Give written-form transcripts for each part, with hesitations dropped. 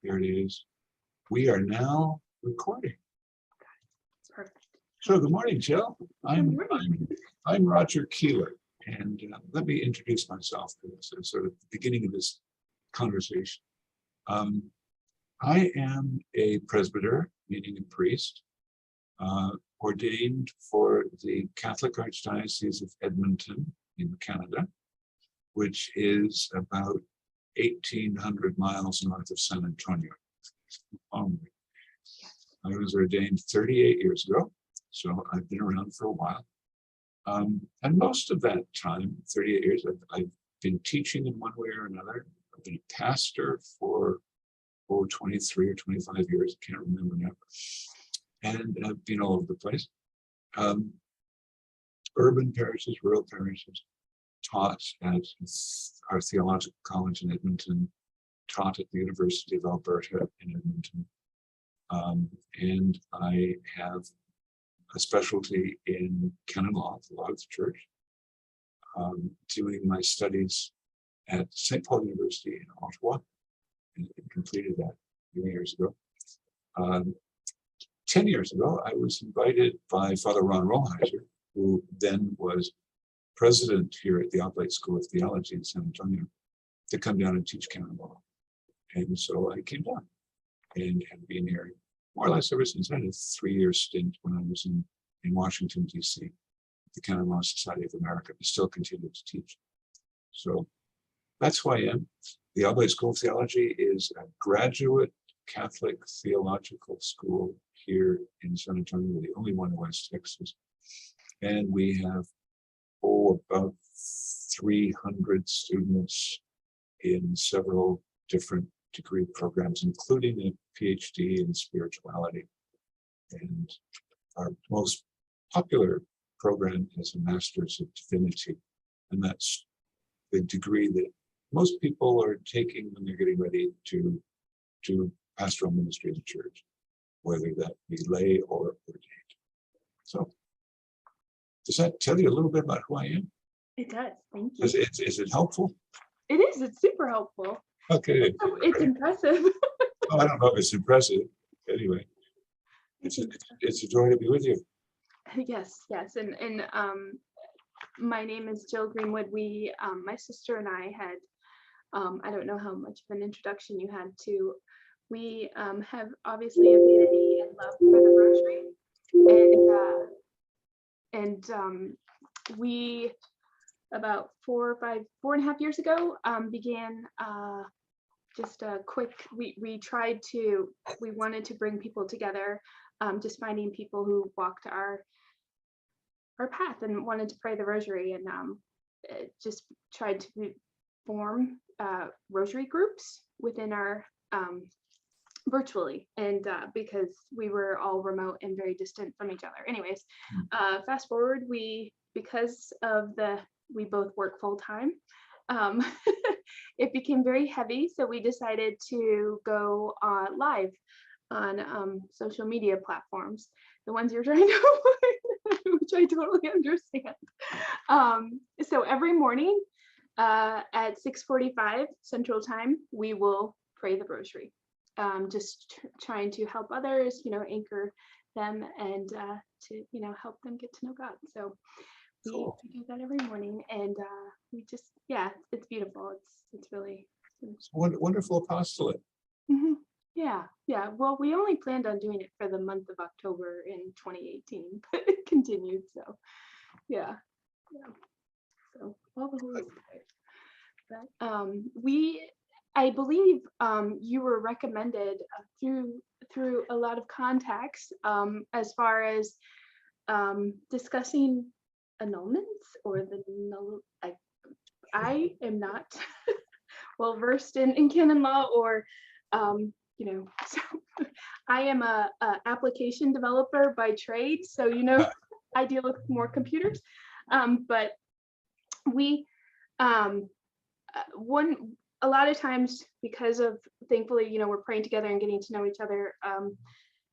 Here it is. We are now recording. Perfect. So good morning, Jill. I'm Roger Keeler, and let me introduce myself to this as sort of the beginning of this conversation. I am a presbyter, meaning a priest, ordained for the Catholic Archdiocese of Edmonton in Canada, which is about 1,800 miles north of San Antonio. I was ordained 38 years ago, so I've been around for a while. And most of that time, 38 years, I've been teaching in one way or another. I've been a pastor for 23 or 25 years, I can't remember now. And I've been all over the place. Urban parishes, rural parishes, taught at our theological college in Edmonton, taught at the University of Alberta in Edmonton. And I have a specialty in Canon Law, the law of the church, doing my studies at St. Paul University in Ottawa, and completed that a few years ago. 10 years ago, I was invited by Father Ron Rollheiser, who then was president here at the Oblate School of Theology in San Antonio, to come down and teach Canon Law. And so I came down and have been here more or less ever since. I had a 3-year stint when I was in Washington, D.C., the Canon Law Society of America, but still continued to teach. So that's who I am. The Oblate School of Theology is a graduate Catholic theological school here in San Antonio, the only one in West Texas. And we have, about 300 students in several different degree programs, including a PhD in spirituality. And our most popular program is a Master's of Divinity. And that's the degree that most people are taking when they're getting ready to do pastoral ministry of the church, whether that be lay or ordained. So, does that tell you a little bit about who I am? It does. Thank you. Is it helpful? It is. It's super helpful. Okay. It's impressive. Oh, I don't know if it's impressive. Anyway, it's a joy to be with you. Yes. And my name is Jill Greenwood. We, my sister and I had, I don't know how much of an introduction you had to. We have obviously affinity and love for the rosary, and we about 4.5 years ago began just a quick. We wanted to bring people together, just finding people who walked our path and wanted to pray the rosary, and just tried to form rosary groups within our virtually, and because we were all remote and very distant from each other. Anyways, fast forward, because we both work full time, it became very heavy, so we decided to go live on social media platforms, the ones you're trying to avoid, which I totally understand. So every morning at 6:45 Central Time, we will pray the rosary. Just trying to help others, anchor them, and to help them get to know God. So we do that every morning, and we just, it's beautiful. It's really Wonderful apostolate. Mm-hmm. Yeah. Well, we only planned on doing it for the month of October in 2018, but it continued. So yeah. So all the Holy Spirit. But I believe you were recommended through a lot of contacts as far as discussing annulments or the null. I am not well versed in canon law, or so I am a application developer by trade, so I deal with more computers, but we a lot of times, because of, thankfully, we're praying together and getting to know each other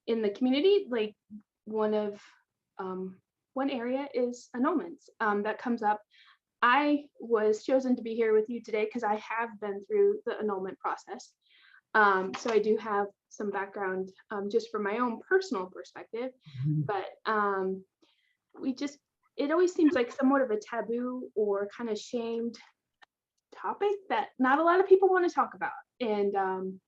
in the community, like one area is annulments that comes up. I was chosen to be here with you today because I have been through the annulment process. So I do have some background just from my own personal perspective, but it always seems like somewhat of a taboo or kind of shamed topic that not a lot of people want to talk about. And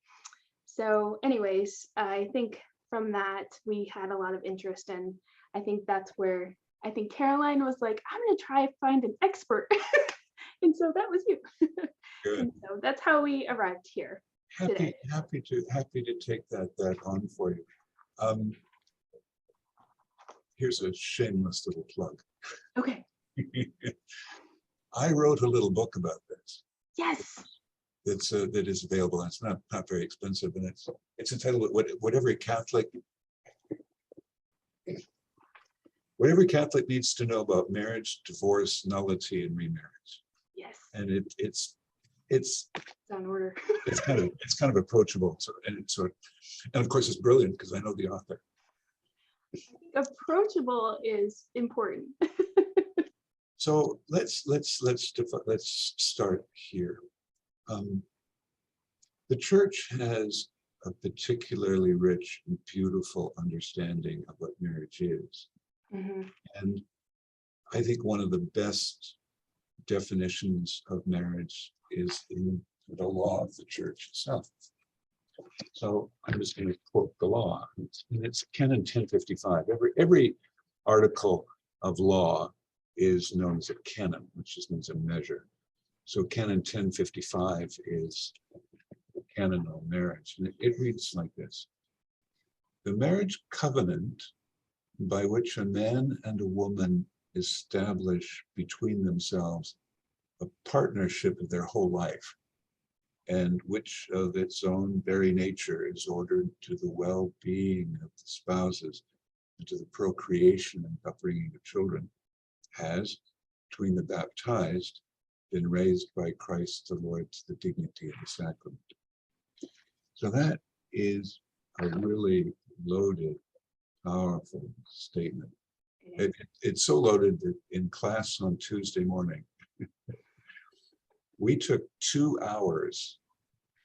so anyways, I think from that we had a lot of interest, and I think that's where I think Caroline was like, I'm going to try to find an expert. And so that was you. Good. And so that's how we arrived here today. Happy to take that on for you. Here's a shameless little plug. Okay. I wrote a little book about this. Yes. That is available. It's not very expensive, and it's entitled "What Every Catholic Needs to Know About Marriage, Divorce, Nullity, and Remarriage." Yes. And it's on order. it's kind of approachable, and of course it's brilliant because I know the author. Approachable is important. So let's start here. The church has a particularly rich and beautiful understanding of what marriage is. Mm-hmm. And I think one of the best definitions of marriage is in the law of the church itself. So I'm just going to quote the law, and it's Canon 1055. Every article of law is known as a canon, which just means a measure. So Canon 1055 is the canon on marriage, and it reads like this: the marriage covenant by which a man and a woman establish between themselves a partnership of their whole life, and which of its own very nature is ordered to the well-being of the spouses and to the procreation and upbringing of children, has, between the baptized, been raised by Christ the Lord to the dignity of the sacrament. So that is a really loaded, powerful statement. It's so loaded that in class on Tuesday morning, we took 2 hours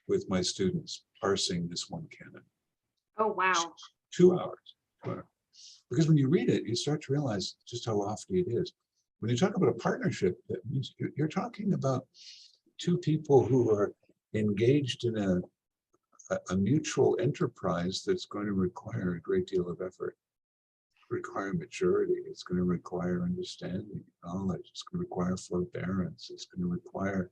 with my students parsing this one canon. Oh, wow. 2 hours. Because when you read it, you start to realize just how lofty it is. When you talk about a partnership, that means you're talking about two people who are engaged in a mutual enterprise that's going to require a great deal of effort, require maturity. It's going to require understanding, knowledge. It's going to require forbearance. It's going to require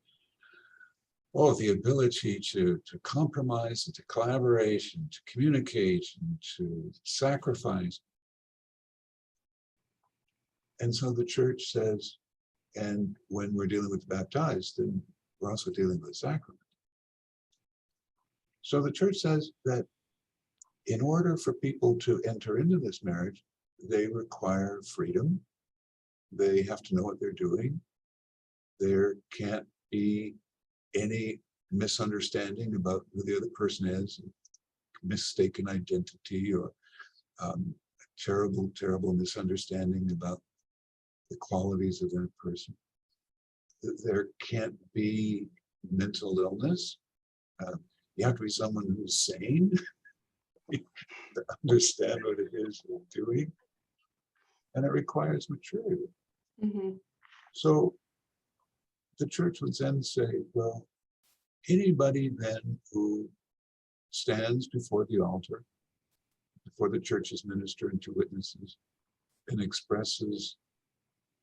the ability to compromise and to collaborate and to communicate and to sacrifice. And so the church says, and when we're dealing with the baptized, then we're also dealing with the sacrament. So the church says that in order for people to enter into this marriage, they require freedom. They have to know what they're doing. There can't be any misunderstanding about who the other person is, mistaken identity, or terrible misunderstanding about the qualities of that person. There can't be mental illness. You have to be someone who's sane to understand what it is you're doing. And it requires maturity. Mm-hmm. So the church would then say, well, anybody then who stands before the altar, before the church's minister and 2 witnesses, and expresses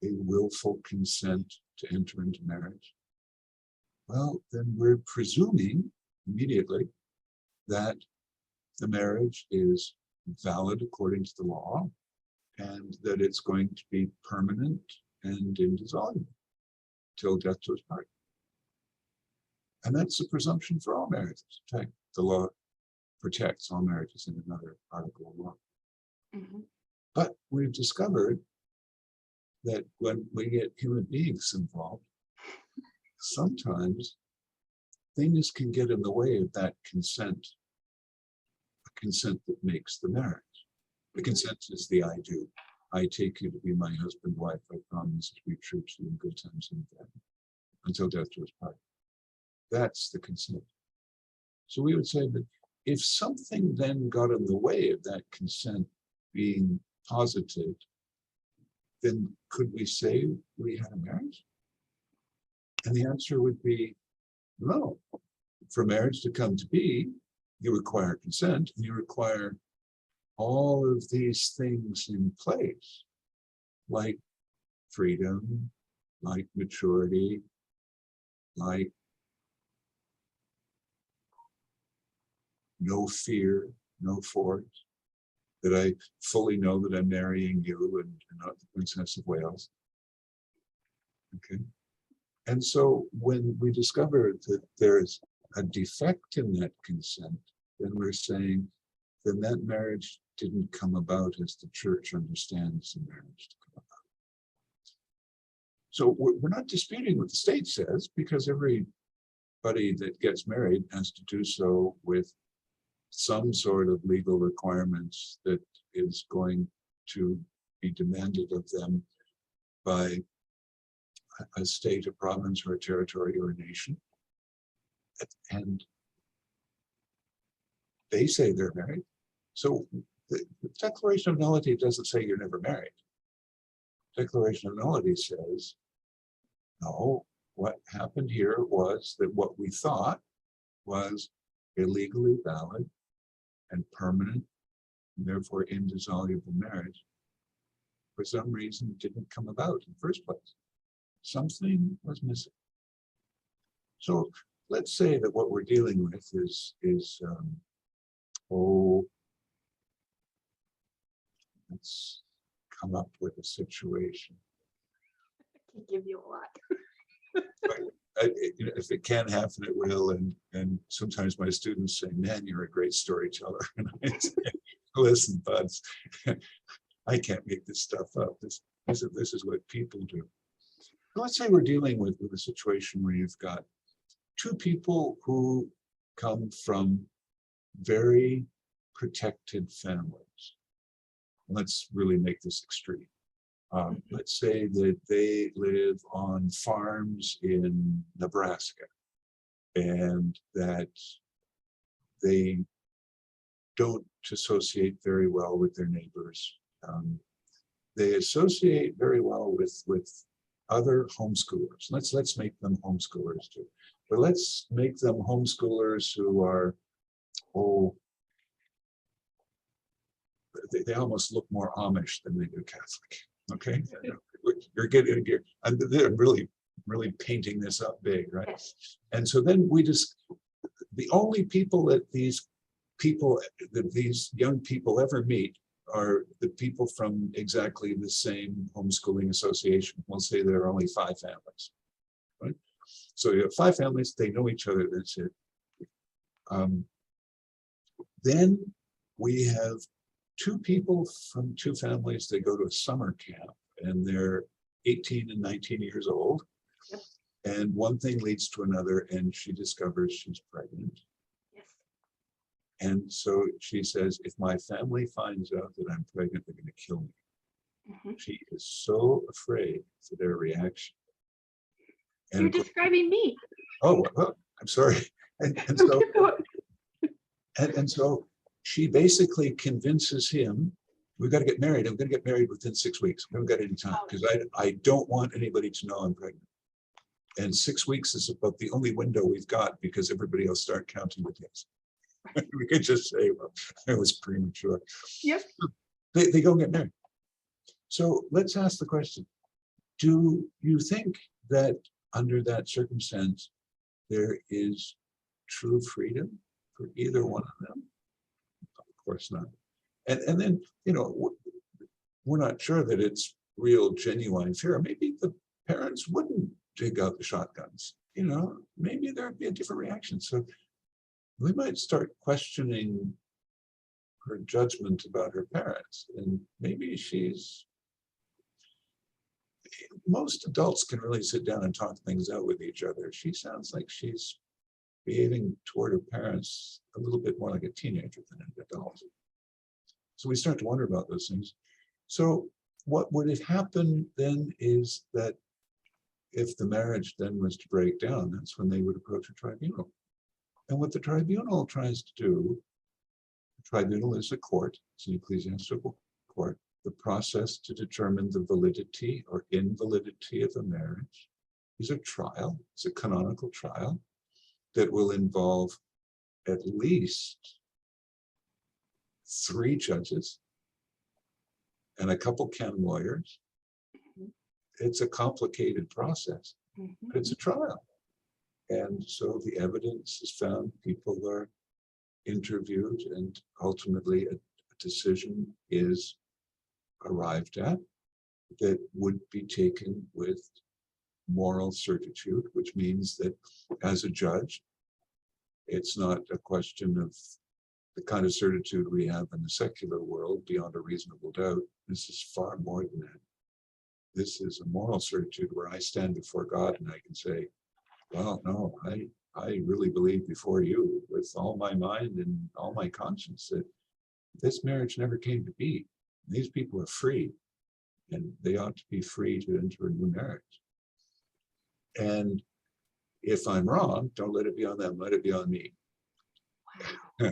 a willful consent to enter into marriage, well, then we're presuming immediately that the marriage is valid according to the law, and that it's going to be permanent and indissoluble till death do us part. And that's the presumption for all marriages. In fact, the law protects all marriages in another article of law. Mm-hmm. But we've discovered that when we get human beings involved, sometimes things can get in the way of that consent, a consent that makes the marriage. The consent is the I do. I take you to be my husband, wife. I promise to be true to you in good times and bad, until death do us part. That's the consent. So we would say that if something then got in the way of that consent being posited, then could we say we had a marriage? And the answer would be no. For marriage to come to be, you require consent, and you require all of these things in place, like freedom, like maturity, like no fear, no force, that I fully know that I'm marrying you and not the Princess of Wales. Okay. And so when we discover that there is a defect in that consent, then we're saying, then that marriage didn't come about as the church understands the marriage to come about. So we're not disputing what the state says, because everybody that gets married has to do so with some sort of legal requirements that is going to be demanded of them by a state, a province, or a territory, or a nation. And they say they're married. So the Declaration of Nullity doesn't say you're never married. Declaration of Nullity says, no, what happened here was that what we thought was a legally valid and permanent, and therefore indissoluble marriage, for some reason didn't come about in the first place. Something was missing. So let's say that what we're dealing with is let's come up with a situation. I can give you a lot. If it can happen, it will. And sometimes my students say, man, you're a great storyteller. And I say, listen, buds, I can't make this stuff up. This is what people do. Let's say we're dealing with a situation where you've got two people who come from very protected families. Let's really make this extreme. Let's say that they live on farms in Nebraska and that they don't associate very well with their neighbors. They associate very well with other homeschoolers. Let's make them homeschoolers too. But let's make them homeschoolers who are, they almost look more Amish than they do Catholic. Okay, you're getting here. They're really painting this up big, right? Yes. And so then the only people that these young people ever meet are the people from exactly the same homeschooling association. We'll say there are only 5 families, right? So you have 5 families, they know each other, that's it. Then we have 2 people from 2 families, they go to a summer camp and they're 18 and 19 years old. Yep. And one thing leads to another and she discovers she's pregnant. Yes. And so she says, if my family finds out that I'm pregnant, they're going to kill me. Mm-hmm. She is so afraid for their reaction. And you're describing me. Oh, well, I'm sorry. And so she basically convinces him, we've got to get married. I'm going to get married within 6 weeks. We haven't got any time because I don't want anybody to know I'm pregnant. And 6 weeks is about the only window we've got because everybody else start counting the days. We could just say, well, I was premature. Yep. They go and get married. So let's ask the question, do you think that under that circumstance, there is true freedom for either one of them? Of course not. And then, we're not sure that it's real, genuine fear. Maybe the parents wouldn't dig out the shotguns. Maybe there'd be a different reaction. So we might start questioning her judgment about her parents. And maybe most adults can really sit down and talk things out with each other. She sounds like she's behaving toward her parents a little bit more like a teenager than an adult. So we start to wonder about those things. So what would have happened then is that if the marriage then was to break down, that's when they would approach a tribunal. And what the tribunal tries to do, the tribunal is a court, it's an ecclesiastical court. The process to determine the validity or invalidity of a marriage is a trial, it's a canonical trial that will involve at least 3 judges and a couple canon lawyers. It's a complicated process, but it's a trial. And so the evidence is found, people are interviewed, and ultimately a decision is arrived at that would be taken with moral certitude, which means that as a judge, it's not a question of the kind of certitude we have in the secular world beyond a reasonable doubt. This is far more than that. This is a moral certitude where I stand before God and I can say, well, no, I really believe before you with all my mind and all my conscience that this marriage never came to be. These people are free, and they ought to be free to enter a new marriage. And if I'm wrong, don't let it be on them, let it be on me. Wow.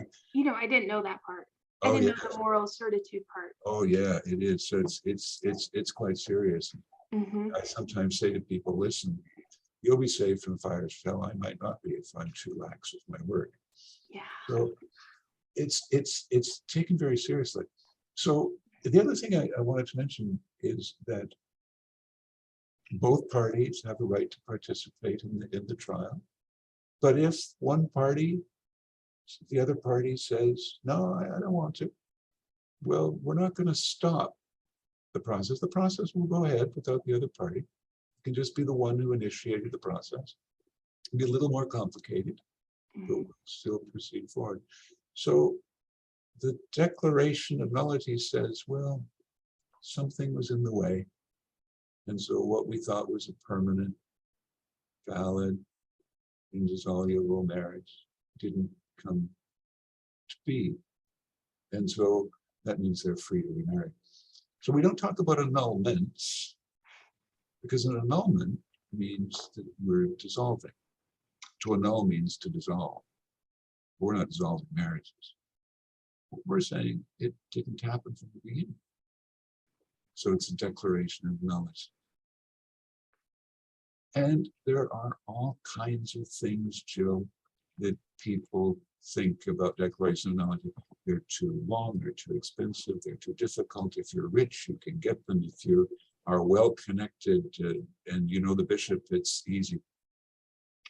I didn't know that part. I Oh, didn't yeah. know the moral certitude part. Oh, yeah, it is. So it's quite serious. I sometimes say to people, listen, you'll be saved from the fires of hell. I might not be if I'm too lax with my work. Yeah. So it's taken very seriously. So the other thing I wanted to mention is that both parties have a right to participate in the trial. But if one party, the other party says, no, I don't want to, well, we're not going to stop the process. The process will go ahead without the other party. It can just be the one who initiated the process. It'll be a little more complicated, but we'll still proceed forward. So the declaration of nullity says, well, something was in the way. And so what we thought was a permanent, valid, indissoluble marriage didn't come to be. And so that means they're free to remarry. So we don't talk about annulments, because an annulment means that we're dissolving. To annul means to dissolve. We're not dissolving marriages. We're saying it didn't happen from the beginning. So it's a declaration of nullity. And there are all kinds of things, Jill, that people think about declaration of nullity. They're too long, they're too expensive, they're too difficult. If you're rich, you can get them. If you are well connected and you know the bishop, it's easy.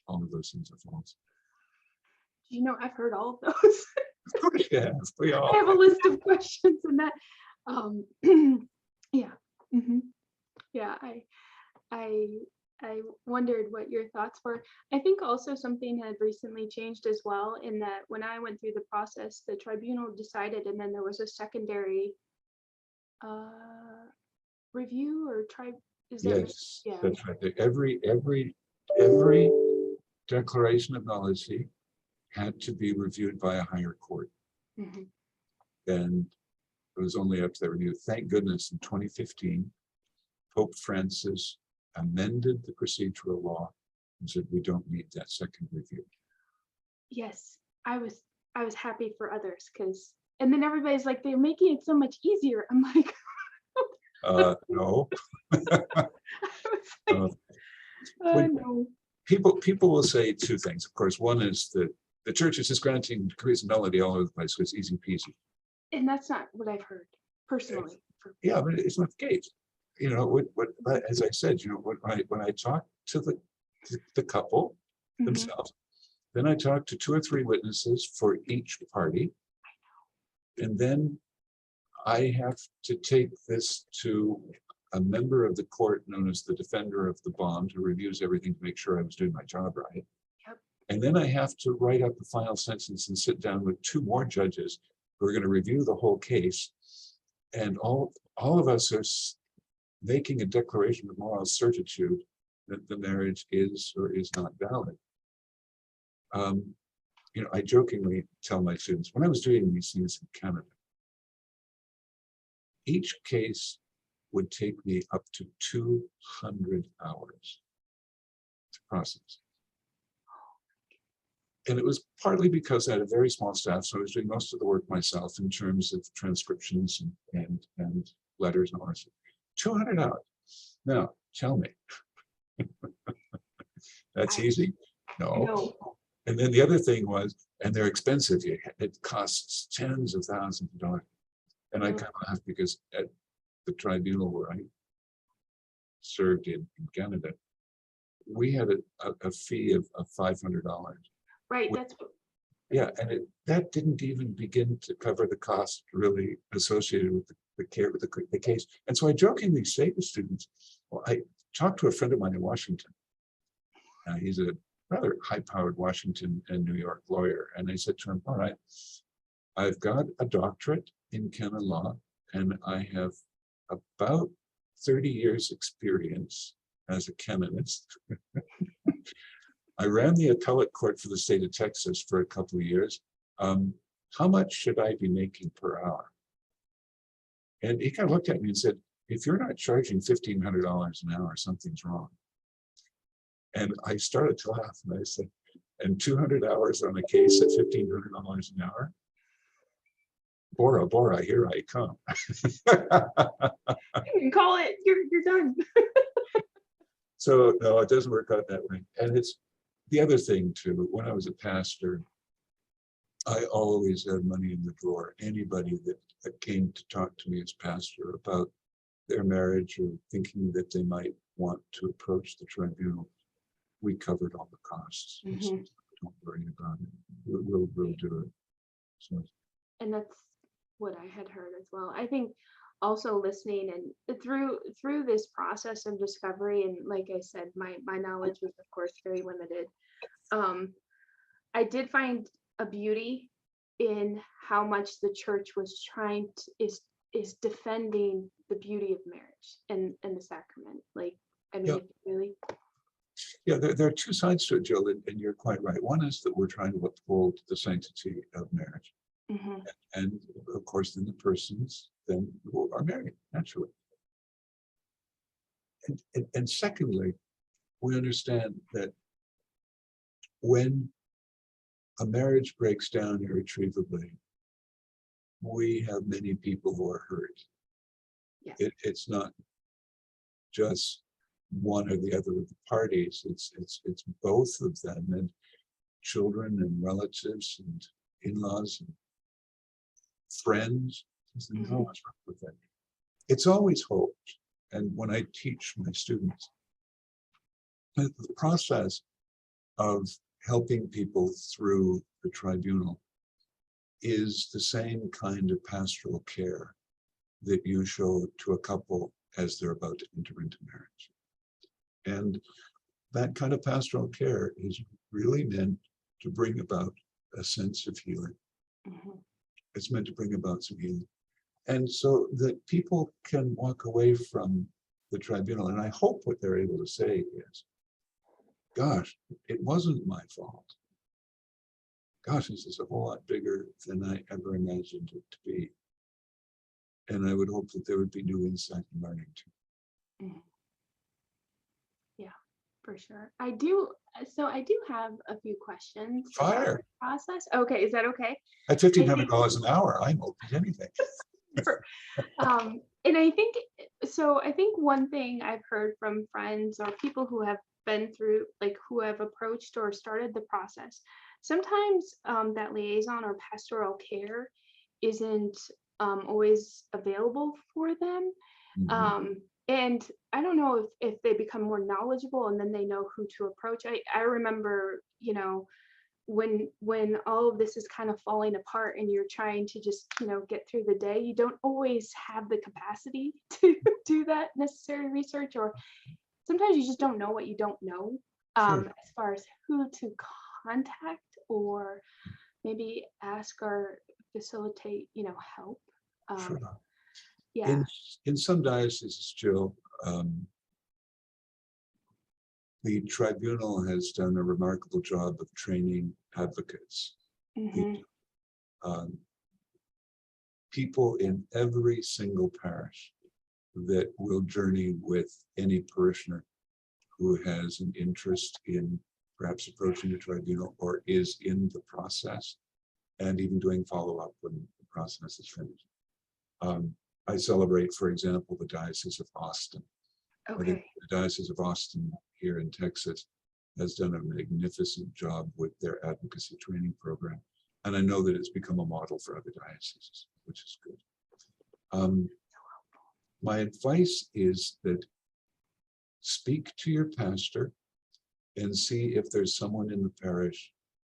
All of those things are false. I've heard all of those. Of course, yeah, we all. I have a list of questions and that. Yeah. Yeah, I wondered what your thoughts were. I think also something had recently changed as well, in that when I went through the process, the tribunal decided, and then there was a secondary review or Yes, yeah. that's right. Every declaration of nullity had to be reviewed by a higher court. And it was only up to that review. Thank goodness in 2015, Pope Francis amended the procedural law and said we don't need that second review. Yes, I was happy for others, and then everybody's like, they're making it so much easier. I'm like, no. No. People will say 2 things. Of course, one is that the church is just granting decrees of nullity all over the place, so it's easy peasy. And that's not what I've heard personally. Yeah, but it's not the case. As I said, when I talk to the couple themselves, then I talk to 2 or 3 witnesses for each party, and then I have to take this to a member of the court known as the defender of the bond, who reviews everything to make sure I was doing my job right. Yep. And then I have to write up the final sentence and sit down with 2 more judges who are going to review the whole case. And all of us are making a declaration of moral certitude that the marriage is or is not valid. I jokingly tell my students, when I was doing these things in Canada, each case would take me up to 200 hours to process. And it was partly because I had a very small staff, so I was doing most of the work myself in terms of transcriptions and letters and all that stuff. 200 hours. Now, tell me, that's easy? No. No. And then the other thing was, and they're expensive. It costs tens of thousands of dollars. And I kind of laughed because at the tribunal where I served in Canada, we had a fee of $500. Right. That's Yeah, and that didn't even begin to cover the cost really associated with the care with the case. And so I jokingly say to students, well, I talked to a friend of mine in Washington. He's a rather high-powered Washington and New York lawyer. And I said to him, all right, I've got a doctorate in canon law, and I have about 30 years experience as a canonist. I ran the appellate court for the state of Texas for a couple of years. How much should I be making per hour? And he kind of looked at me and said, if you're not charging $1,500 an hour, something's wrong. And I started to laugh and I said, and 200 hours on a case at $1,500 an hour? Bora, Bora, here I come. you can call it, you're done. So no, it doesn't work out that way. And it's the other thing too, when I was a pastor, I always had money in the drawer. Anybody that came to talk to me as pastor about their marriage or thinking that they might want to approach the tribunal, we covered all the costs. So don't worry about it. We'll do it. So. And that's what I had heard as well. I think also listening and through this process of discovery, and like I said, my knowledge was of course very limited. I did find a beauty in how much the church was trying to is defending the beauty of marriage and the sacrament. Like, I mean, really. Yeah, there are two sides to it, Jill, and you're quite right. One is that we're trying to uphold the sanctity of marriage. And of course, then the persons then who are married, naturally. And secondly, we understand that when a marriage breaks down irretrievably, we have many people who are hurt. Yes. It's not just one or the other of the parties, it's both of them, and children and relatives and in-laws and friends. There's always wrong with that. It's always hoped. And when I teach my students, the process of helping people through the tribunal is the same kind of pastoral care that you show to a couple as they're about to enter into marriage. And that kind of pastoral care is really meant to bring about a sense of healing. It's meant to bring about some healing. And so that people can walk away from the tribunal. And I hope what they're able to say is, gosh, it wasn't my fault. Gosh, this is a whole lot bigger than I ever imagined it to be. And I would hope that there would be new insight and learning too. Yeah, for sure. I do have a few questions. Fire. Process. Okay, is that okay? At $1,500 an hour, I'm open to anything. And I think one thing I've heard from friends or people who have been through, like who have approached or started the process, sometimes that liaison or pastoral care isn't always available for them. And I don't know if they become more knowledgeable and then they know who to approach. I remember, when all of this is kind of falling apart and you're trying to just, get through the day, you don't always have the capacity to do that necessary research, or sometimes you just don't know what you don't know, as far as who to contact or maybe ask or facilitate, help. Yeah. In some dioceses, Jill, the tribunal has done a remarkable job of training advocates. People in every single parish that will journey with any parishioner who has an interest in perhaps approaching the tribunal or is in the process, and even doing follow-up when the process is finished. I celebrate, for example, the Diocese of Austin. I think Okay. the Diocese of Austin here in Texas has done a magnificent job with their advocacy training program. And I know that it's become a model for other dioceses, which is good. My advice is that speak to your pastor and see if there's someone in the parish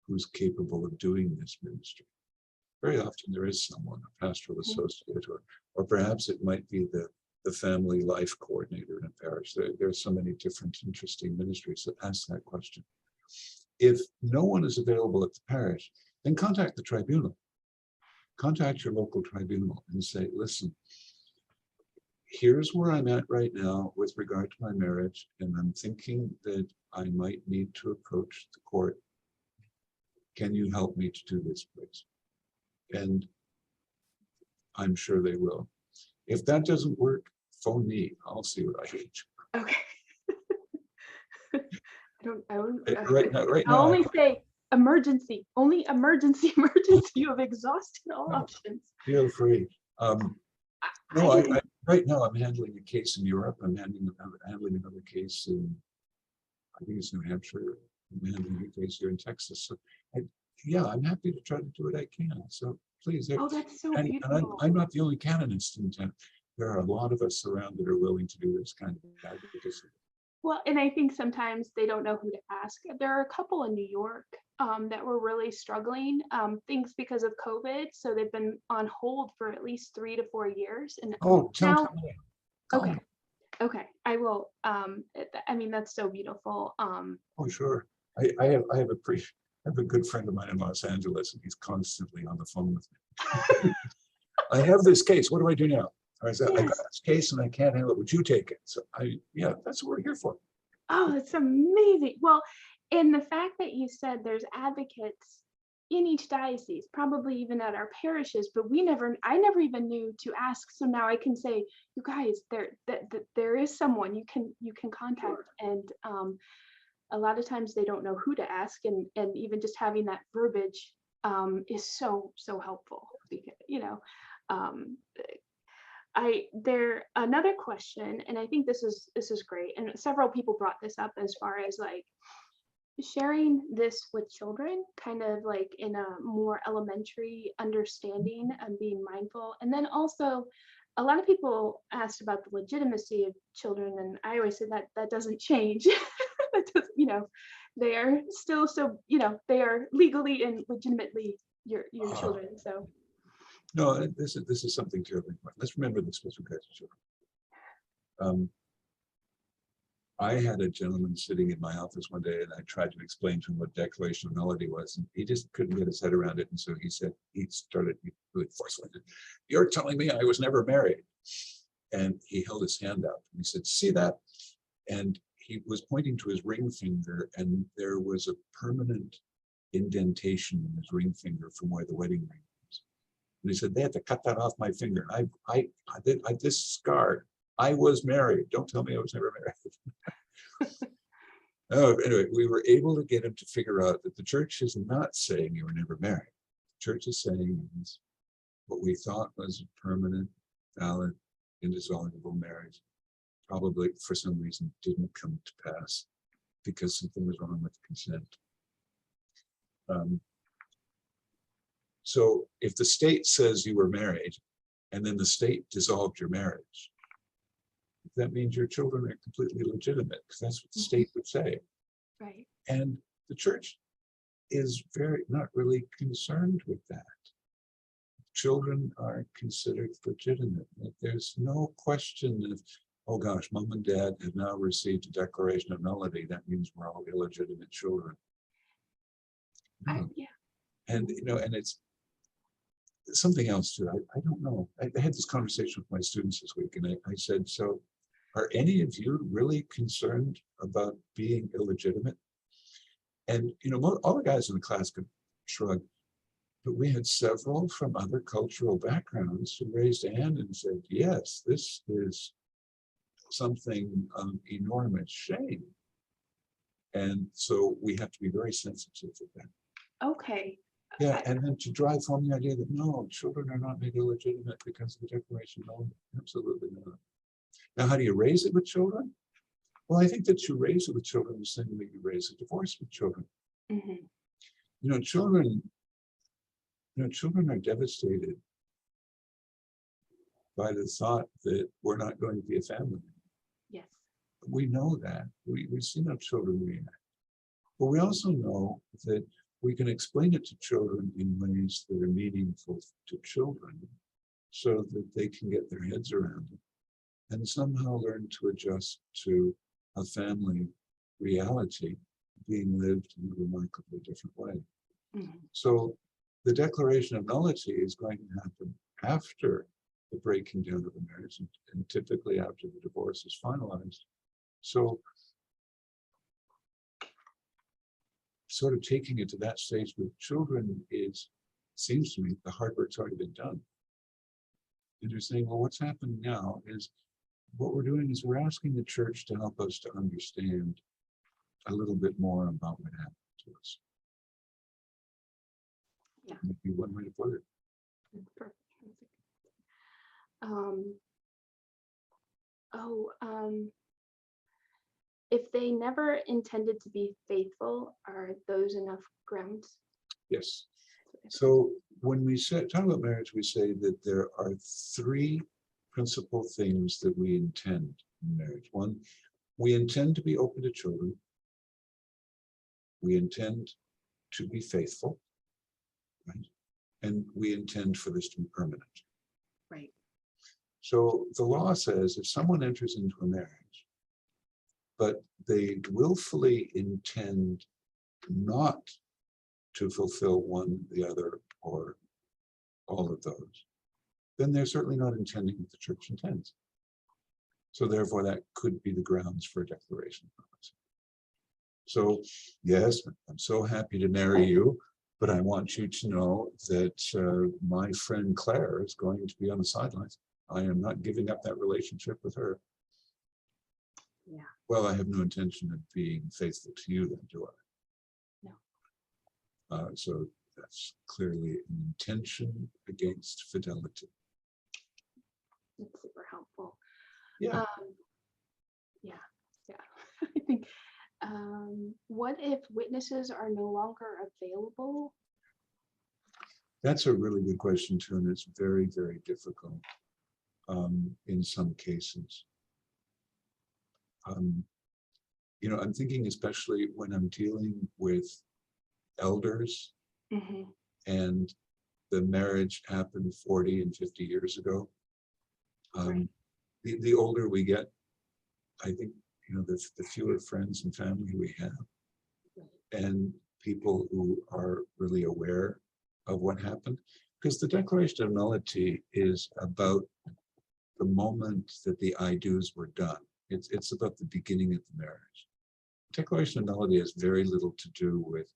who's capable of doing this ministry. Very often there is someone, a pastoral associate, or perhaps it might be the family life coordinator in a parish. There are so many different interesting ministries that ask that question. If no one is available at the parish, then contact the tribunal. Contact your local tribunal and say, listen, here's where I'm at right now with regard to my marriage, and I'm thinking that I might need to approach the court. Can you help me to do this, please? And I'm sure they will. If that doesn't work, phone me. I'll see what I can do. Okay. Right now, I'll only say emergency, only emergency, emergency. You have exhausted all options. Feel free. Right now I'm handling a case in Europe. I'm handling another case in, I think it's New Hampshire. I'm handling a case here in Texas. So I'm happy to try to do what I can. So please. Oh, that's so And beautiful. I'm not the only canonist in town. There are a lot of us around that are willing to do this kind of advocacy. Well, and I think sometimes they don't know who to ask. There are a couple in New York that were really struggling, things because of COVID. So they've been on hold for at least 3 to 4 years. And Tell me. Okay, I will. I mean, that's so beautiful. Oh, sure. I have a good friend of mine in Los Angeles, and he's constantly on the phone with me. I have this case. What do I do now? I said, I got this case and I can't handle it. Would you take it? So that's what we're here for. Oh, that's amazing. Well, and the fact that you said there's advocates in each diocese, probably even at our parishes, but I never even knew to ask. So now I can say, you guys, there is someone you can contact. And a lot of times they don't know who to ask, and even just having that verbiage is so helpful, because another question, and I think this is great, and several people brought this up as far as like sharing this with children, kind of like in a more elementary understanding and being mindful. And then also a lot of people asked about the legitimacy of children, and I always say that doesn't change. That doesn't, they are still they are legally and legitimately your children. So no, this is something terribly important. Let's remember this with regards to children. I had a gentleman sitting in my office one day, and I tried to explain to him what declaration of nullity was, and he just couldn't get his head around it. And so he started really forcefully, "You're telling me I was never married?" And he held his hand up and he said, "See that?" And he was pointing to his ring finger, and there was a permanent indentation in his ring finger from where the wedding ring was. And he said, "They had to cut that off my finger. I this scar. I was married. Don't tell me I was never married." Oh, anyway, we were able to get him to figure out that the church is not saying you were never married. The church is saying what we thought was a permanent, valid, indissoluble marriage probably for some reason didn't come to pass because something was wrong with consent. So if the state says you were married and then the state dissolved your marriage, that means your children are completely legitimate, because that's what the state would say. right. And the church is not really concerned with that. Children are considered legitimate. There's no question of, oh gosh, mom and dad have now received a declaration of nullity. That means we're all illegitimate children. No. And and it's something else too. I don't know. I had this conversation with my students this week, and I said, so are any of you really concerned about being illegitimate? And all the guys in the class could shrug, but we had several from other cultural backgrounds who raised a hand and said, yes, this is something of enormous shame. And so we have to be very sensitive to that. Okay. Yeah, and then to drive home the idea that no, children are not made illegitimate because of the Declaration. No, absolutely not. Now, how do you raise it with children? Well, I think that you raise it with children the same way you raise a divorce with children. Mm-hmm. Children are devastated by the thought that we're not going to be a family. Yes. We know that. We've seen how children react. But we also know that we can explain it to children in ways that are meaningful to children so that they can get their heads around it and somehow learn to adjust to a family reality being lived in a remarkably different way. Mm-hmm. So the declaration of nullity is going to happen after the breaking down of the marriage and typically after the divorce is finalized. So sort of taking it to that stage with children seems to me the hard work's already been done. And you're saying, well, what's happening now is what we're doing is we're asking the church to help us to understand a little bit more about what happened to us. Yeah. Maybe one way to put it. That's perfect. If they never intended to be faithful, are those enough grounds? Yes. So when we talk about marriage, we say that there are three principal things that we intend in marriage. One, we intend to be open to children. We intend to be faithful, right? And we intend for this to be permanent. Right. So the law says if someone enters into a marriage, but they willfully intend not to fulfill one, the other, or all of those, then they're certainly not intending what the church intends. So therefore, that could be the grounds for a declaration of nullity. So yes, I'm so happy to marry you, but I want you to know that my friend Claire is going to be on the sidelines. I am not giving up that relationship with her. Yeah. Well, I have no intention of being faithful to you then, do I? No. So that's clearly an intention against fidelity. That's super helpful. Yeah. Yeah. I think, what if witnesses are no longer available? That's a really good question too, and it's very, very difficult in some cases. I'm thinking especially when I'm dealing with elders Mm-hmm. and the marriage happened 40 and 50 years ago. Right. The older we get, I think, the fewer friends and family we have, and people who are really aware of what happened. Because the Declaration of Nullity is about the moment that the I do's were done. It's about the beginning of the marriage. The Declaration of Nullity has very little to do with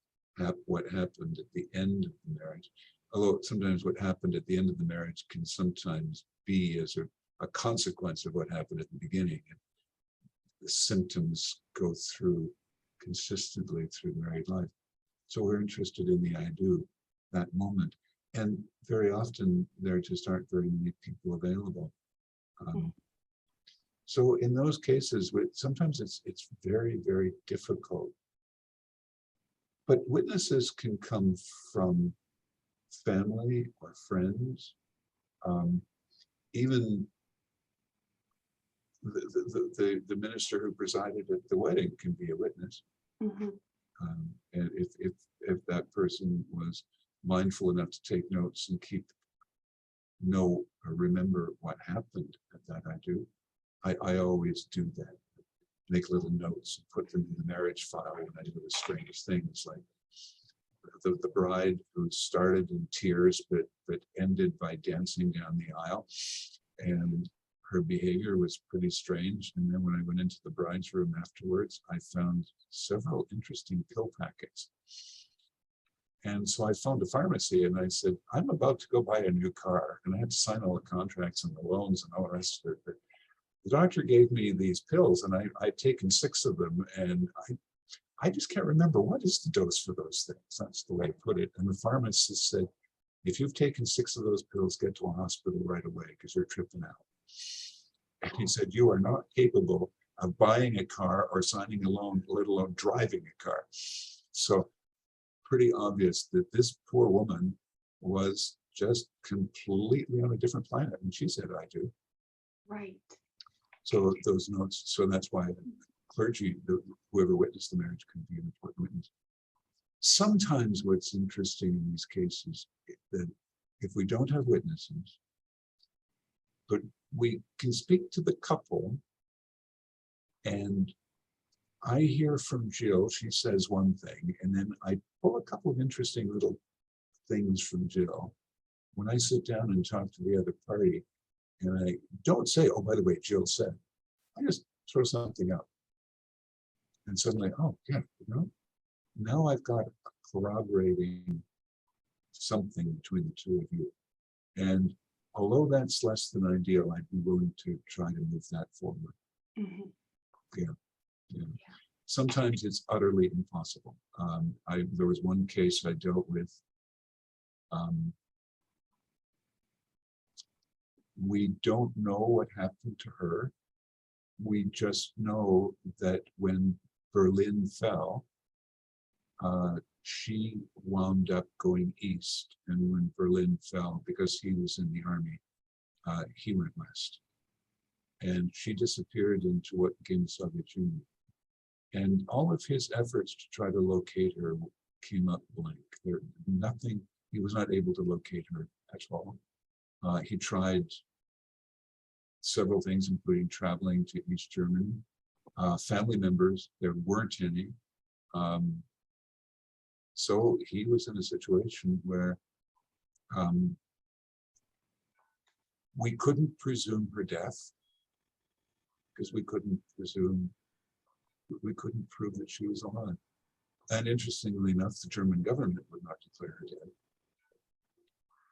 what happened at the end of the marriage. Although sometimes what happened at the end of the marriage can sometimes be as a consequence of what happened at the beginning. And the symptoms go through consistently through married life. So we're interested in the I do, that moment. And very often there just aren't very many people available. So in those cases, sometimes it's very, very difficult. But witnesses can come from family or friends. Even the minister who presided at the wedding can be a witness. Mm-hmm. And if that person was mindful enough to take notes and remember what happened at that I do, I always do that. Make little notes and put them in the marriage file when I do the strange things, like the bride who started in tears but ended by dancing down the aisle, and her behavior was pretty strange. And then when I went into the bride's room afterwards, I found several interesting pill packets. And so I phoned a pharmacy and I said, I'm about to go buy a new car, and I had to sign all the contracts and the loans and all the rest of it. But the doctor gave me these pills, and I'd taken 6 of them, and I just can't remember what is the dose for those things. That's the way I put it. And the pharmacist said, if you've taken 6 of those pills, get to a hospital right away because you're tripping out. And he said, you are not capable of buying a car or signing a loan, let alone driving a car. So pretty obvious that this poor woman was just completely on a different planet. And she said, I do. Right. So those notes, so that's why the clergy, whoever witnessed the marriage, could be an important witness. Sometimes what's interesting in these cases is that if we don't have witnesses, but we can speak to the couple, and I hear from Jill, she says one thing, and then I pull a couple of interesting little things from Jill. When I sit down and talk to the other party, and I don't say, oh, by the way, Jill said, I just throw something out. And suddenly, oh, yeah, now I've got corroborating something between the two of you. And although that's less than ideal, I'd be willing to try to move that forward. Mm-hmm. Yeah. Sometimes it's utterly impossible. There was one case I dealt with. We don't know what happened to her. We just know that when Berlin fell, she wound up going east. And when Berlin fell, because he was in the army, he went west. And she disappeared into what became the Soviet Union. And all of his efforts to try to locate her came up blank. He was not able to locate her at all. He tried several things, including traveling to East Germany. Family members, there weren't any. So he was in a situation where we couldn't presume her death because we couldn't prove that she was alive. And interestingly enough, the German government would not declare her dead.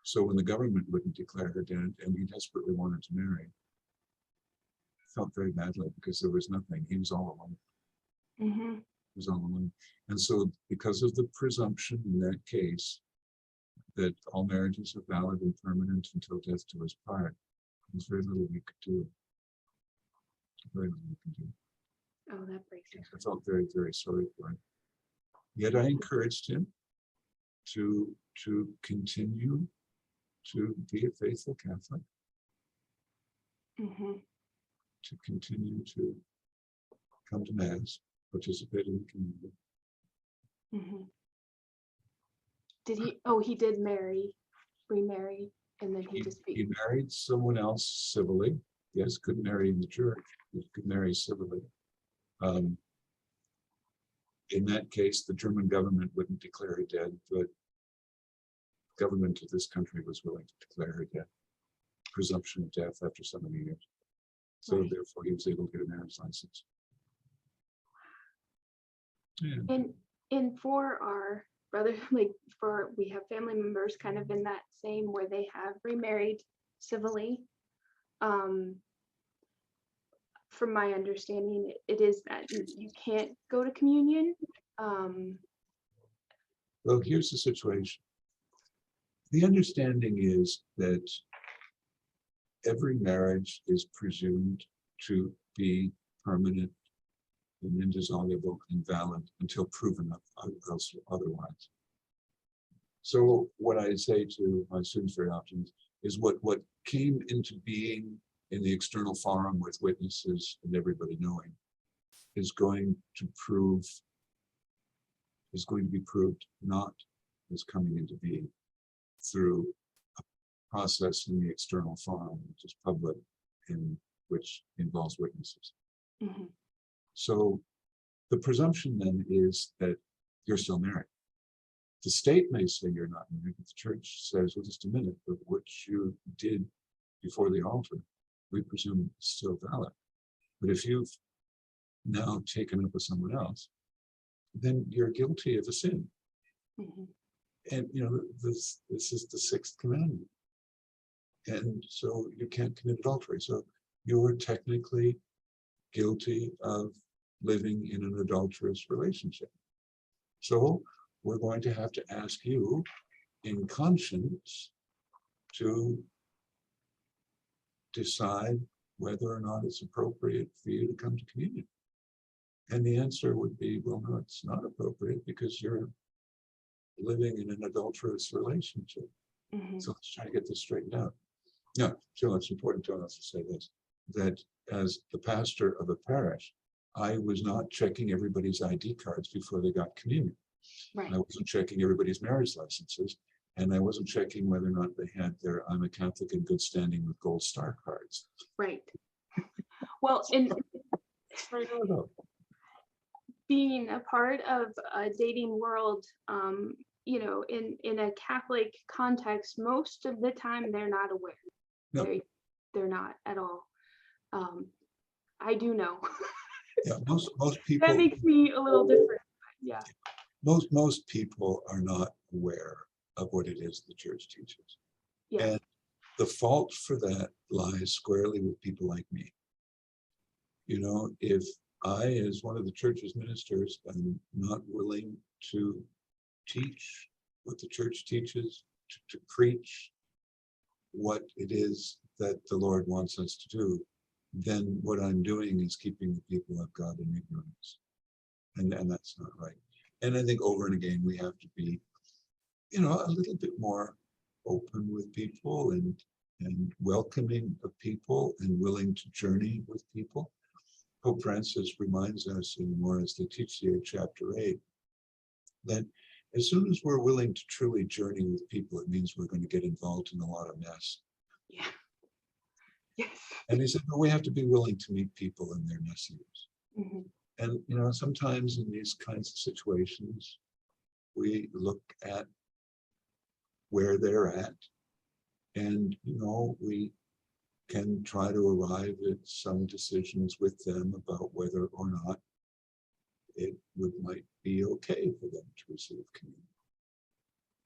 So when the government wouldn't declare her dead and he desperately wanted to marry, felt very badly because there was nothing. He was all alone. Mm-hmm. He was all alone. And so because of the presumption in that case that all marriages are valid and permanent until death do us part, there's very little we could do. Very little we could do. Oh, that breaks it. I felt very, very sorry for him. Yet I encouraged him to continue to be a faithful Catholic, Mm-hmm. to continue to come to Mass, participate in the community. Mm-hmm. Did he? Oh, he did remarry, and then He married someone else civilly. Yes, couldn't marry in the church. He could marry civilly. In that case, the German government wouldn't declare her dead, but the government of this country was willing to declare her dead. Presumption of death after so many years. So Right. therefore, he was able to get a marriage license. Yeah. And for our brother, we have family members kind of in that same where they have remarried civilly. From my understanding, it is that you can't go to communion. Well, here's the situation. The understanding is that every marriage is presumed to be permanent and indissoluble and valid until proven otherwise. So what I say to my students very often is what came into being in the external forum with witnesses and everybody knowing is going to be proved not as coming into being through a process in the external forum, which is public and which involves witnesses. Mm-hmm. So the presumption then is that you're still married. The state may say you're not married, but the church says, well, just a minute, but what you did before the altar, we presume is still valid. But if you've now taken up with someone else, then you're guilty of a sin. Mm-hmm. And this is the 6th commandment. And so you can't commit adultery. So you're technically guilty of living in an adulterous relationship. So we're going to have to ask you in conscience to decide whether or not it's appropriate for you to come to communion. And the answer would be, well, no, it's not appropriate because you're living in an adulterous relationship. So let's try to get this straightened out. No, Jill, it's important to us to say this, that as the pastor of a parish, I was not checking everybody's ID cards before they got communion. Right. I wasn't checking everybody's marriage licenses, and I wasn't checking whether or not they had their I'm a Catholic in good standing with gold star cards. Right. Well, in being a part of a dating world, you know, in a Catholic context, most of the time they're not aware. No. They're not at all. I do know. Yeah, most people. That makes me a little different. Yeah. Most people are not aware of what it is the church teaches. Yeah. And the fault for that lies squarely with people like me. You know, if I, as one of the church's ministers, am not willing to teach what the church teaches, to preach what it is that the Lord wants us to do, then what I'm doing is keeping the people of God in ignorance. And that's not right. And I think over and again, we have to be, you know, a little bit more open with people and welcoming of people and willing to journey with people. Pope Francis reminds us in Morris Laetitia, chapter 8, that as soon as we're willing to truly journey with people, it means we're going to get involved in a lot of mess. Yeah. Yes. And he said, but we have to be willing to meet people in their messiness. And, you know, sometimes in these kinds of situations, we look at where they're at, and, you know, we can try to arrive at some decisions with them about whether or not it might be okay for them to receive communion.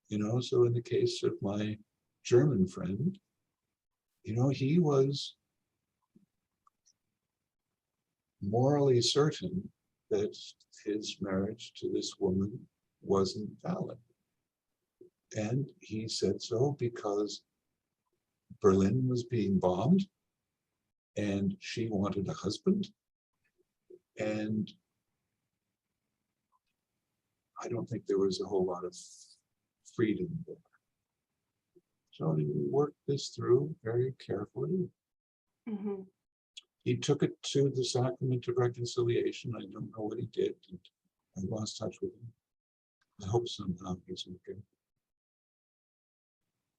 You know, so in the case of my German friend, you know, he was morally certain that his marriage to this woman wasn't valid. And he said so because Berlin was being bombed and she wanted a husband. And I don't think there was a whole lot of freedom there. So he worked this through very carefully. He took it to the sacrament of reconciliation. I don't know what he did. And I lost touch with him. I hope somehow he's okay.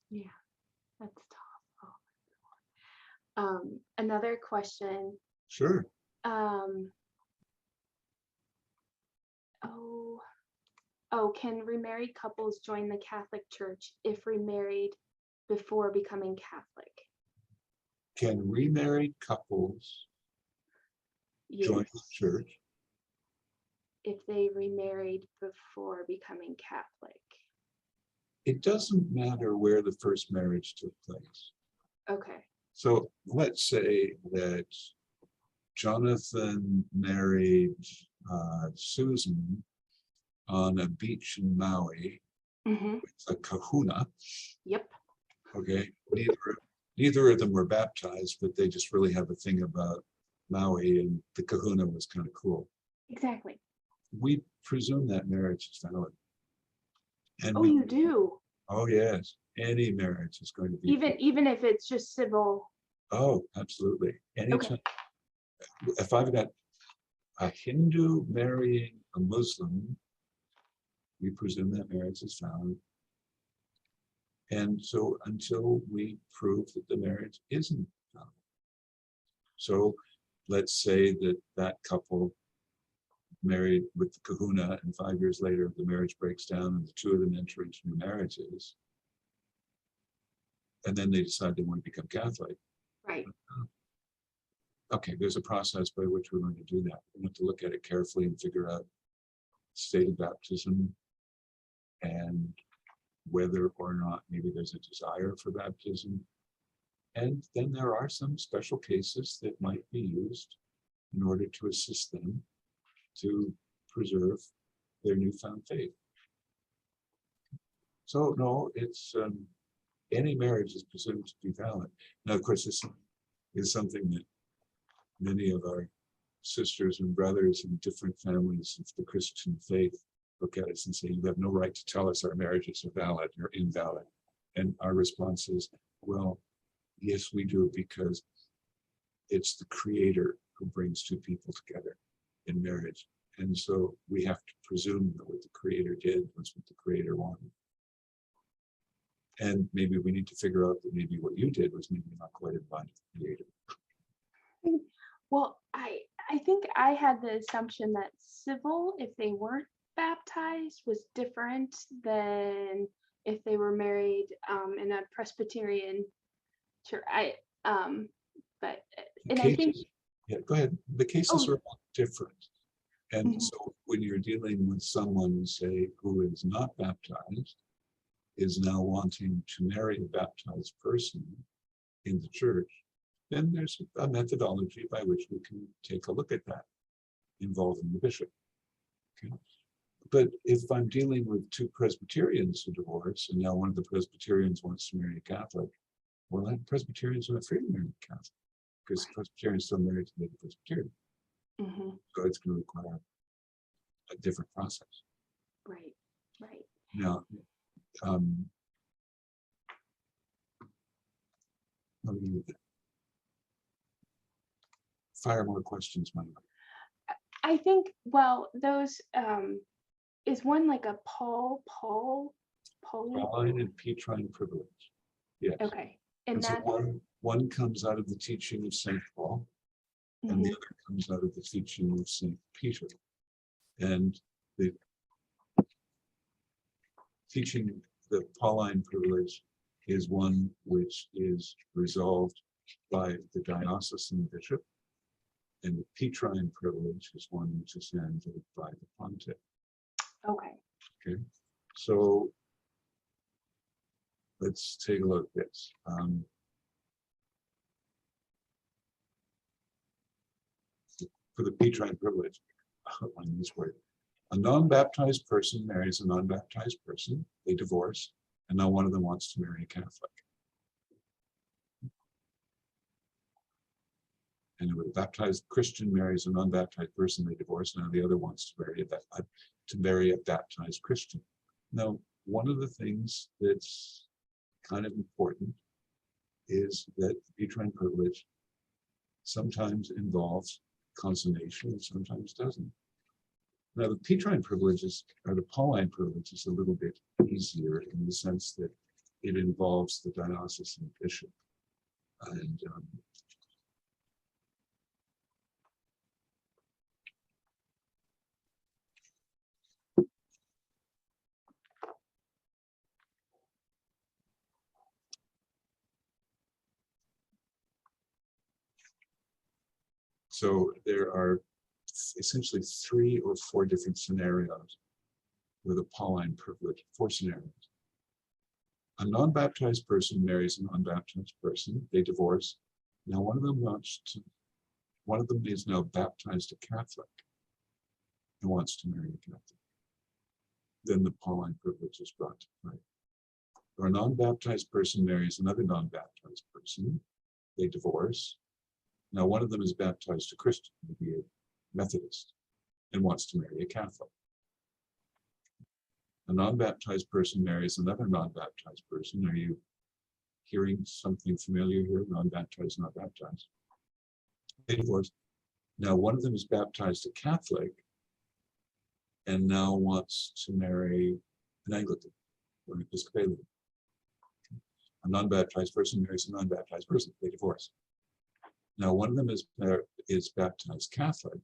Yeah, that's tough. Oh. Another question. Sure. Can remarried couples join the Catholic Church if remarried before becoming Catholic? Can remarried couples join the church if they remarried before becoming Catholic? It doesn't matter where the first marriage took place. Okay. So let's say that Jonathan married Susan on a beach in Maui with a kahuna. Yep. Okay. Neither of them were baptized, but they just really have a thing about Maui, and the kahuna was kind of cool. Exactly. We presume that marriage is valid. And you do? Oh, yes. Any marriage is going to be. Even if it's just civil. Oh, absolutely. Anytime. Okay. If I've got a Hindu marrying a Muslim, we presume that marriage is valid. And so until we prove that the marriage isn't valid. So let's say that that couple married with the kahuna, and 5 years later the marriage breaks down and the two of them enter into new marriages. And then they decide they want to become Catholic. Right. Okay, there's a process by which we're going to do that. We have to look at it carefully and figure out state of baptism and whether or not maybe there's a desire for baptism. And then there are some special cases that might be used in order to assist them to preserve their newfound faith. So no, it's any marriage is presumed to be valid. Now, of course, this is something that many of our sisters and brothers in different families of the Christian faith look at us and say, you have no right to tell us our marriages are valid or invalid. And our response is, well, yes, we do, because it's the Creator who brings two people together in marriage. And so we have to presume that what the Creator did was what the Creator wanted. And maybe we need to figure out that maybe what you did was maybe not quite in line with the Creator. Well, I think I had the assumption that civil, if they weren't baptized, was different than if they were married in a Presbyterian church. But and I think Yeah, go ahead. The cases Oh. are all different. And Mhm. so when you're dealing with someone, say, who is not baptized, is now wanting to marry a baptized person in the church, then there's a methodology by which we can take a look at that involving the bishop. Okay. But if I'm dealing with two Presbyterians who divorce, and now one of the Presbyterians wants to marry a Catholic, well, then Presbyterians are not free to marry a Catholic, because Presbyterians still married to the Presbyterian. Mhm. So it's going to require a different process. Right. Now, let me fire more questions, my love. I think, well, those is one like a Pauline? Pauline and Petrine privilege. Yes. Okay. And And so that's one comes out of the teaching of St. Paul, and the Mhm. other comes out of the teaching of St. Peter. And the teaching, the Pauline privilege, is one which is resolved by the diocesan bishop, and the Petrine privilege is one which is handled by the pontiff. Okay. Okay, so let's take a look at this. For the Petrine privilege, on this word, a non-baptized person marries a non-baptized person, they divorce, and now one of them wants to marry a Catholic. And a baptized Christian marries a non-baptized person, they divorce, and now the other wants to marry a baptized Christian. Now, one of the things that's kind of important is that the Petrine privilege sometimes involves consummation and sometimes doesn't. Now, the Petrine privileges, or the Pauline privilege, is a little bit easier in the sense that it involves the diocesan bishop. And so there are essentially 3 or 4 different scenarios with a Pauline privilege, 4 scenarios. A non-baptized person marries a non-baptized person, they divorce. Now one of them is now baptized a Catholic and wants to marry a Catholic. Then the Pauline privilege is brought to play. Or a non-baptized person marries another non-baptized person, they divorce. Now one of them is baptized a Christian, maybe a Methodist, and wants to marry a Catholic. A non-baptized person marries another non-baptized person. Are you hearing something familiar here? Non-baptized, not baptized. They divorce. Now one of them is baptized a Catholic and now wants to marry an Anglican or an Episcopalian. A non-baptized person marries a non-baptized person. They divorce. Now one of them is baptized Catholic,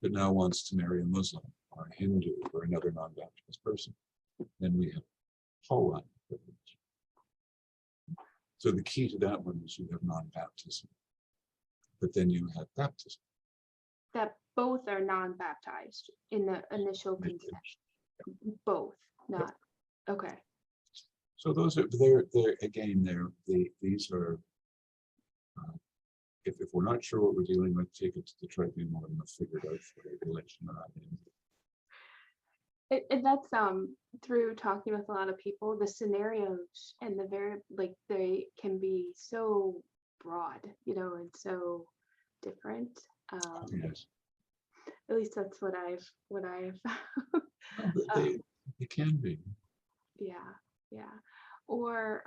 but now wants to marry a Muslim or a Hindu or another non-baptized person. Then we have Pauline privilege. So the key to that one is you have non-baptism, but then you have baptism. That both are non-baptized in the initial consent. Both, not okay. So these are if we're not sure what we're dealing with, take it to the tribunal and we'll figure it out for the election. And that's through talking with a lot of people, the scenarios and the they can be so broad, and so different. Yes. At least that's what I've No, but they can be. yeah. Or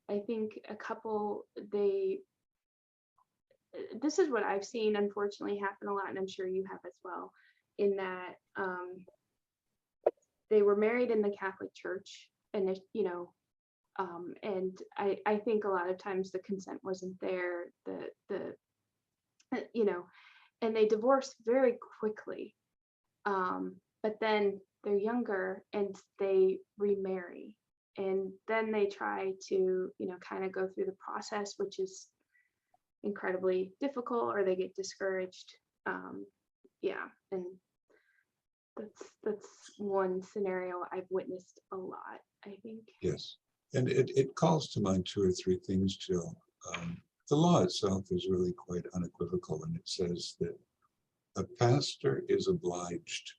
I think a couple, this is what I've seen unfortunately happen a lot, and I'm sure you have as well, in that they were married in the Catholic Church, and and I think a lot of times the consent wasn't there, and they divorced very quickly, but then they're younger and they remarry, and then they try to kind of go through the process, which is incredibly difficult, or they get discouraged. And that's one scenario I've witnessed a lot, I think. Yes, and it calls to mind two or three things, Jill. The law itself is really quite unequivocal, and it says that a pastor is obliged.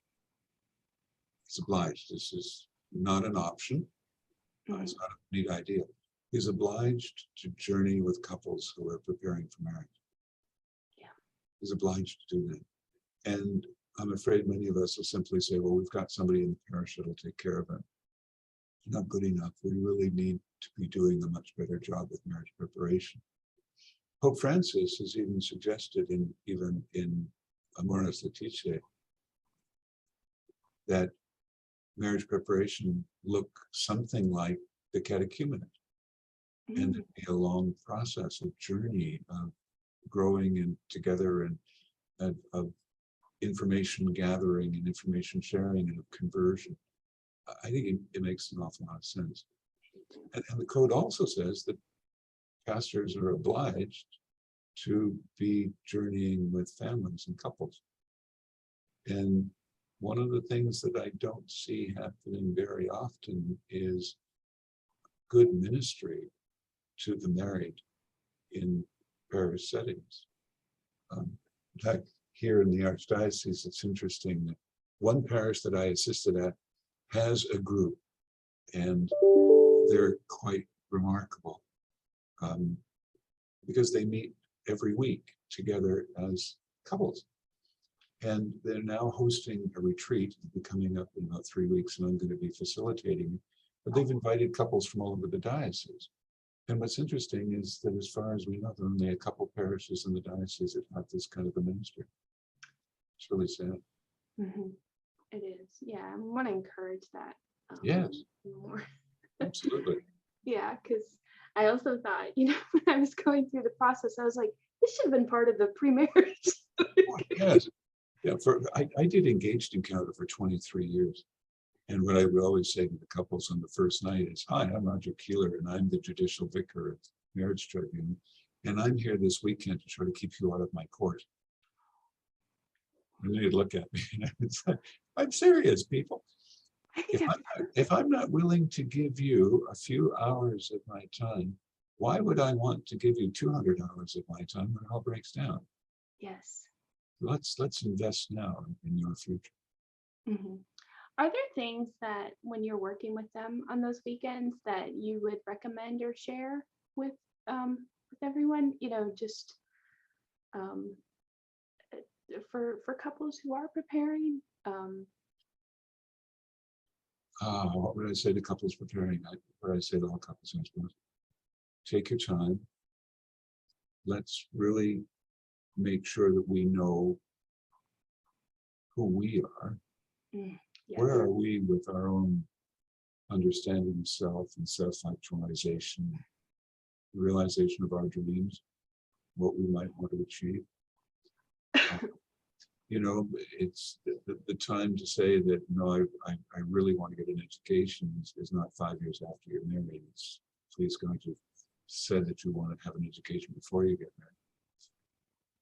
He's obliged. This is not an option. It's not a neat idea. He's obliged to journey with couples who are preparing for marriage. Yeah. He's obliged to do that. And I'm afraid many of us will simply say, well, we've got somebody in the parish that'll take care of it. Not good enough. We really need to be doing a much better job with marriage preparation. Pope Francis has even suggested, even in Amoris Laetitia, that marriage preparation look something like the catechumenate, and it be a long process, a journey of growing and together, and of information gathering and information sharing and of conversion. I think it makes an awful lot of sense. And the code also says that pastors are obliged to be journeying with families and couples. And one of the things that I don't see happening very often is good ministry to the married in parish settings. In fact, here in the Archdiocese, it's interesting that one parish that I assisted at has a group, and they're quite remarkable because they meet every week together as couples. And they're now hosting a retreat. It'll be coming up in about 3 weeks, and I'm going to be facilitating. But they've invited couples from all over the diocese. And what's interesting is that, as far as we know, there are only a couple parishes in the diocese that have this kind of a ministry. It's really sad. Mm-hmm. It is. Yeah, I want to encourage that. Yes. More. Absolutely. Yeah, because I also thought, when I was going through the process, I was like, this should have been part of the pre-marriage. Yes. Yeah, I did engaged encounter for 23 years. And what I would always say to the couples on the first night is, hi, I'm Roger Keeler, and I'm the judicial vicar at Marriage Tribunal. And I'm here this weekend to try to keep you out of my court. And they'd look at me and I'd say, I'm serious, people. If I'm not willing to give you a few hours of my time, why would I want to give you 200 hours of my time when it all breaks down? Yes. Let's invest now in your future. Mm-hmm. Are there things that, when you're working with them on those weekends, that you would recommend or share with everyone? Just for couples who are preparing. What would I say to couples preparing? What I say to all couples, I suppose. Take your time. Let's really make sure that we know who we are. Yes. Where are we with our own understanding of self and self-actualization, realization of our dreams, what we might want to achieve? It's the time to say that, no, I really want to get an education is not 5 years after you're married. It's, please God, you've said that you want to have an education before you get married.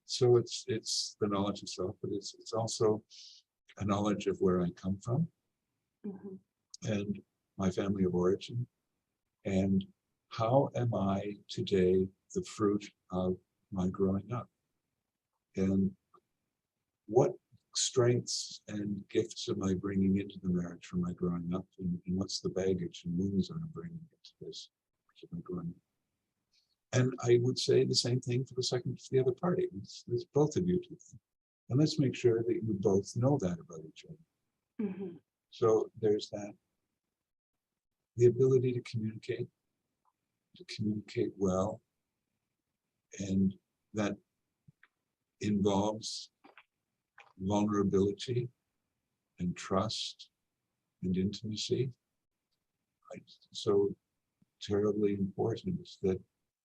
So it's the knowledge of self, but it's also a knowledge of where I come from, and my family of origin, and how am I today the fruit of my growing up? And what strengths and gifts am I bringing into the marriage from my growing up? And what's the baggage and wounds I'm bringing into this from my growing up? And I would say the same thing for the other party. It's both of you two. And let's make sure that you both know that about each other. Mm-hmm. So there's that. The ability to communicate well. And that involves vulnerability and trust and intimacy. So terribly important is that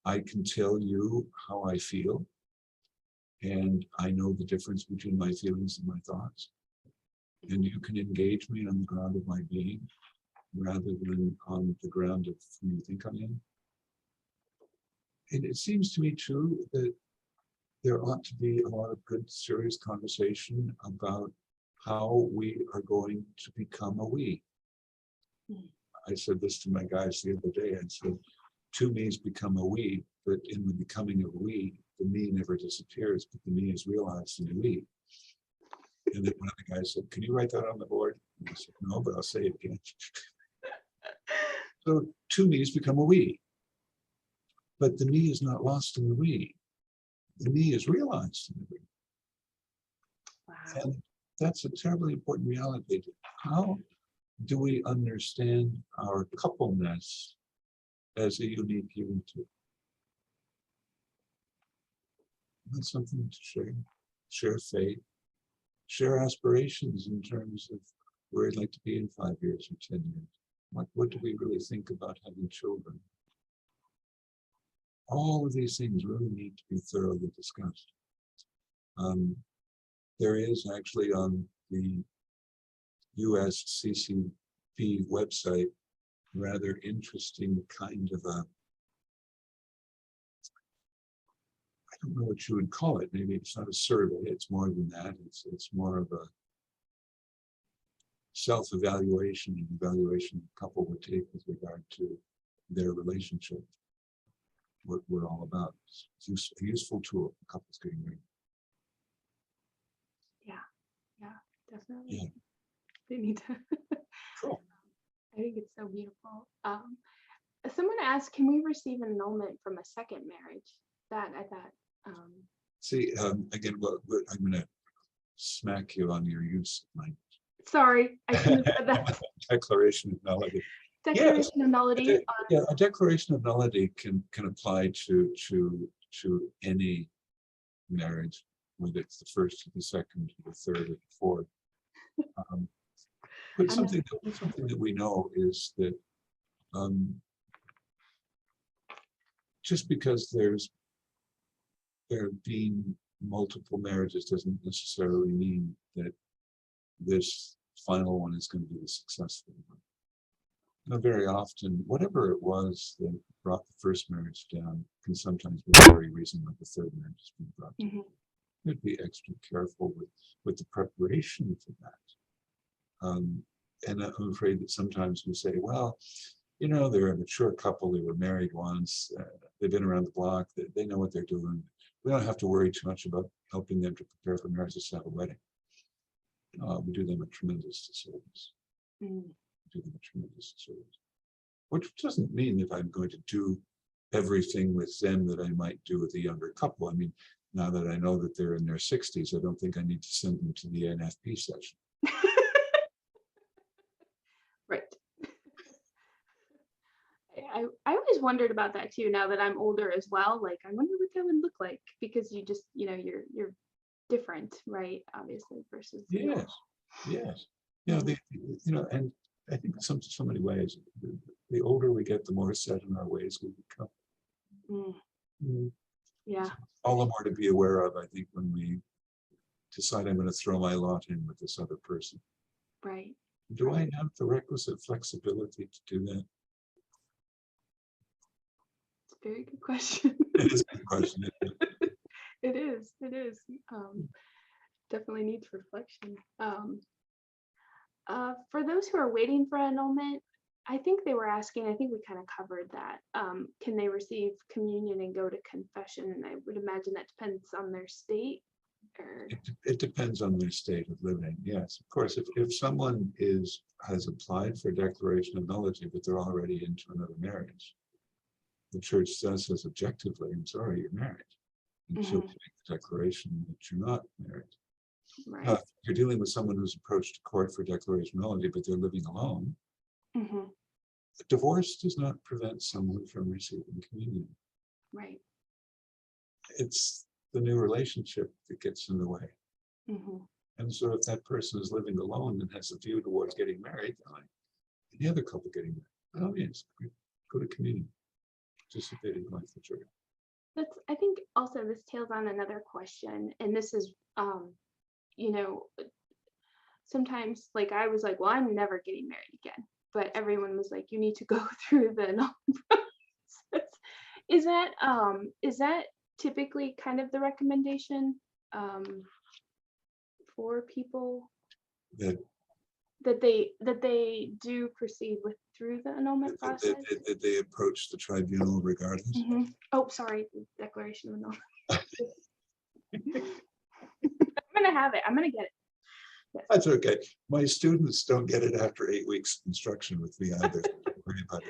I can tell you how I feel, and I know the difference between my feelings and my thoughts. And you can engage me on the ground of my being rather than on the ground of who you think I am. And it seems to me too that there ought to be a lot of good, serious conversation about how we are going to become a we. I said this to my guys the other day. I said, two me's become a we, but in the becoming of we, the me never disappears, but the me is realized in the we. And then one of the guys said, can you write that on the board? And I said, no, but I'll say it again. So two me's become a we. But the me is not lost in the we. The me is realized in the we. Wow. And that's a terribly important reality. How do we understand our coupleness as a unique unity? That's something to share faith, share aspirations in terms of where I'd like to be in 5 years or 10 years. What do we really think about having children? All of these things really need to be thoroughly discussed. There is actually on the USCCB website rather interesting kind of a, I don't know what you would call it. Maybe it's not a survey. It's more than that. It's more of a self-evaluation and evaluation a couple would take with regard to their relationship. What we're all about. It's a useful tool for couples getting married. Yeah, definitely. Yeah. They need to. Cool. I think it's so beautiful. Someone asked, can we receive annulment from a second marriage? That I thought. See, again, I'm going to smack you on your use of language. Sorry, I shouldn't have said that. Declaration of nullity. Declaration of nullity. Yeah, a declaration of nullity can apply to any marriage, whether it's the first or the second or the third or the fourth. But something that we know is that just because there have been multiple marriages doesn't necessarily mean that this final one is going to be the successful one. Very often, whatever it was that brought the first marriage down can sometimes be the very reason why the third marriage has been brought down. Mm-hmm. You'd be extra careful with the preparation for that. And I'm afraid that sometimes we say, well, you know, they're a mature couple, they were married once, they've been around the block, they know what they're doing. We don't have to worry too much about helping them to prepare for marriage to have a wedding. We do them a tremendous disservice. Mm. Do them a tremendous disservice. Which doesn't mean that I'm going to do everything with them that I might do with a younger couple. I mean, now that I know that they're in their 60s, I don't think I need to send them to the NFP session. Right. I always wondered about that too, now that I'm older as well. Like, I wonder what that would look like, because you just, you know, you're different, right? Obviously, versus. Yes. You know, and I think in so many ways, the older we get, the more set in our ways we become. Yeah. All the more to be aware of, I think, when we decide I'm going to throw my lot in with this other person. Right. Do I have the requisite flexibility to do that? It's a very good question. It is a good question. It is. Definitely needs reflection. For those who are waiting for annulment, I think they were asking, I think we kind of covered that. Can they receive communion and go to confession? And I would imagine that depends on their state. Or It depends on their state of living. Yes, of course, if someone has applied for declaration of nullity, but they're already into another marriage, the church says objectively, I'm sorry, you're married. And she'll make the declaration that you're not married. right. Now, if you're dealing with someone who's approached court for declaration of nullity, but they're living alone, divorce does not prevent someone from receiving communion. Right. It's the new relationship that gets in the way. And so if that person is living alone and has a view towards getting married, like any other couple getting married, yes, go to communion, participate in life of church. I think also this tails on another question, and this is, sometimes like I was like, well, I'm never getting married again, but everyone was like, you need to go through the annulment process. Is that typically kind of the recommendation for people that they do proceed through the annulment process? That they approach the tribunal regardless. Oh, sorry, declaration of annulment. I'm gonna have it. I'm gonna get it. Yes. That's okay. My students don't get it after 8 weeks of instruction with me either. Don't worry about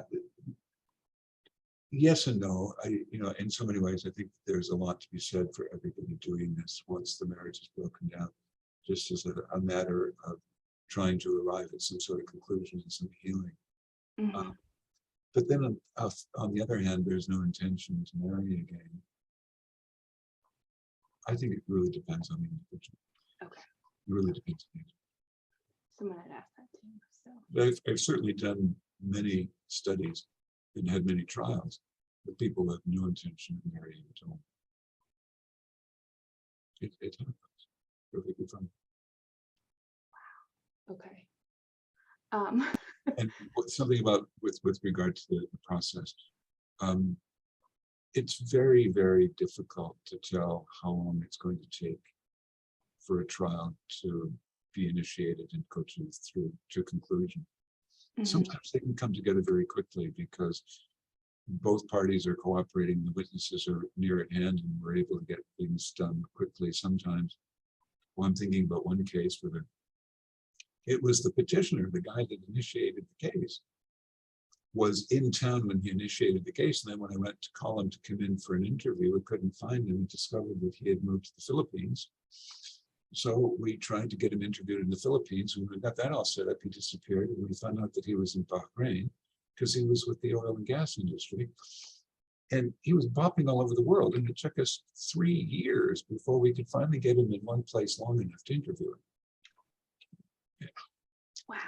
it. Yes and no. In so many ways, I think there's a lot to be said for everybody doing this once the marriage is broken down, just as a matter of trying to arrive at some sort of conclusion and some healing. But then on the other hand, there's no intention to marry again. I think it really depends on the individual. Okay. It really depends on the Someone had asked that too. So I've certainly done many studies and had many trials with people who have no intention of marrying at all. It happens. Perfectly fine. Wow. Okay. And something about with regard to the process. It's very, very difficult to tell how long it's going to take for a trial to be initiated and go to conclusion. Sometimes they can come together very quickly because both parties are cooperating, the witnesses are near at hand, and we're able to get things done quickly. Sometimes, well, I'm thinking about one case where it was the petitioner, the guy that initiated the case, was in town when he initiated the case. And then when I went to call him to come in for an interview, we couldn't find him and discovered that he had moved to the Philippines. So we tried to get him interviewed in the Philippines. When we got that all set up, he disappeared. And we found out that he was in Bahrain because he was with the oil and gas industry. And he was bopping all over the world. And it took us 3 years before we could finally get him in one place long enough to interview him. Yeah. Wow.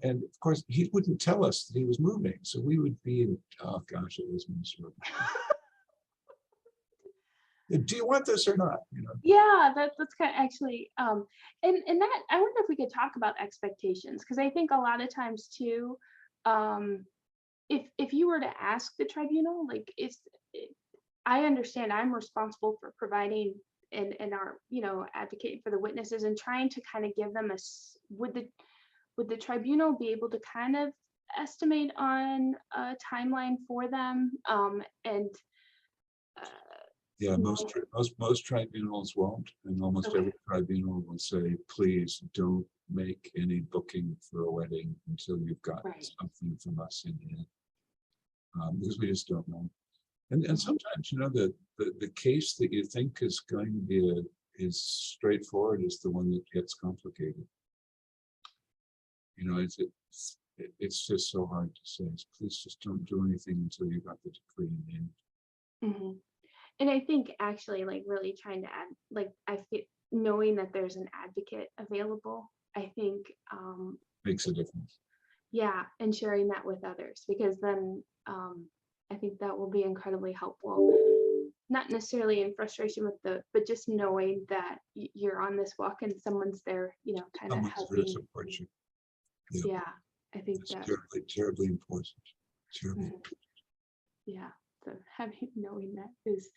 And of course, he wouldn't tell us that he was moving. So we would be in, oh gosh, it was miserable. Do you want this or not? Yeah, that's kind of actually, and that, I wonder if we could talk about expectations, because I think a lot of times too, if you were to ask the tribunal, like I understand I'm responsible for providing and our, advocating for the witnesses and trying to kind of give them would the tribunal be able to kind of estimate on a timeline for them? Yeah, most tribunals won't, and almost every tribunal will say, please don't make any booking for a wedding until you've got something from us in hand, because we just don't know. And sometimes, the case that you think is going to be is straightforward is the one that gets complicated. It's just so hard to say. Please just don't do anything until you got the decree in hand. And I think actually, like, really trying to add, like, I feel knowing that there's an advocate available, I think makes a difference. Yeah, and sharing that with others, because then I think that will be incredibly helpful. Not necessarily in frustration but just knowing that you're on this walk and someone's there, kind of helping. To support you. Yeah, I think it's that terribly important. Terribly important. Yeah, so knowing that is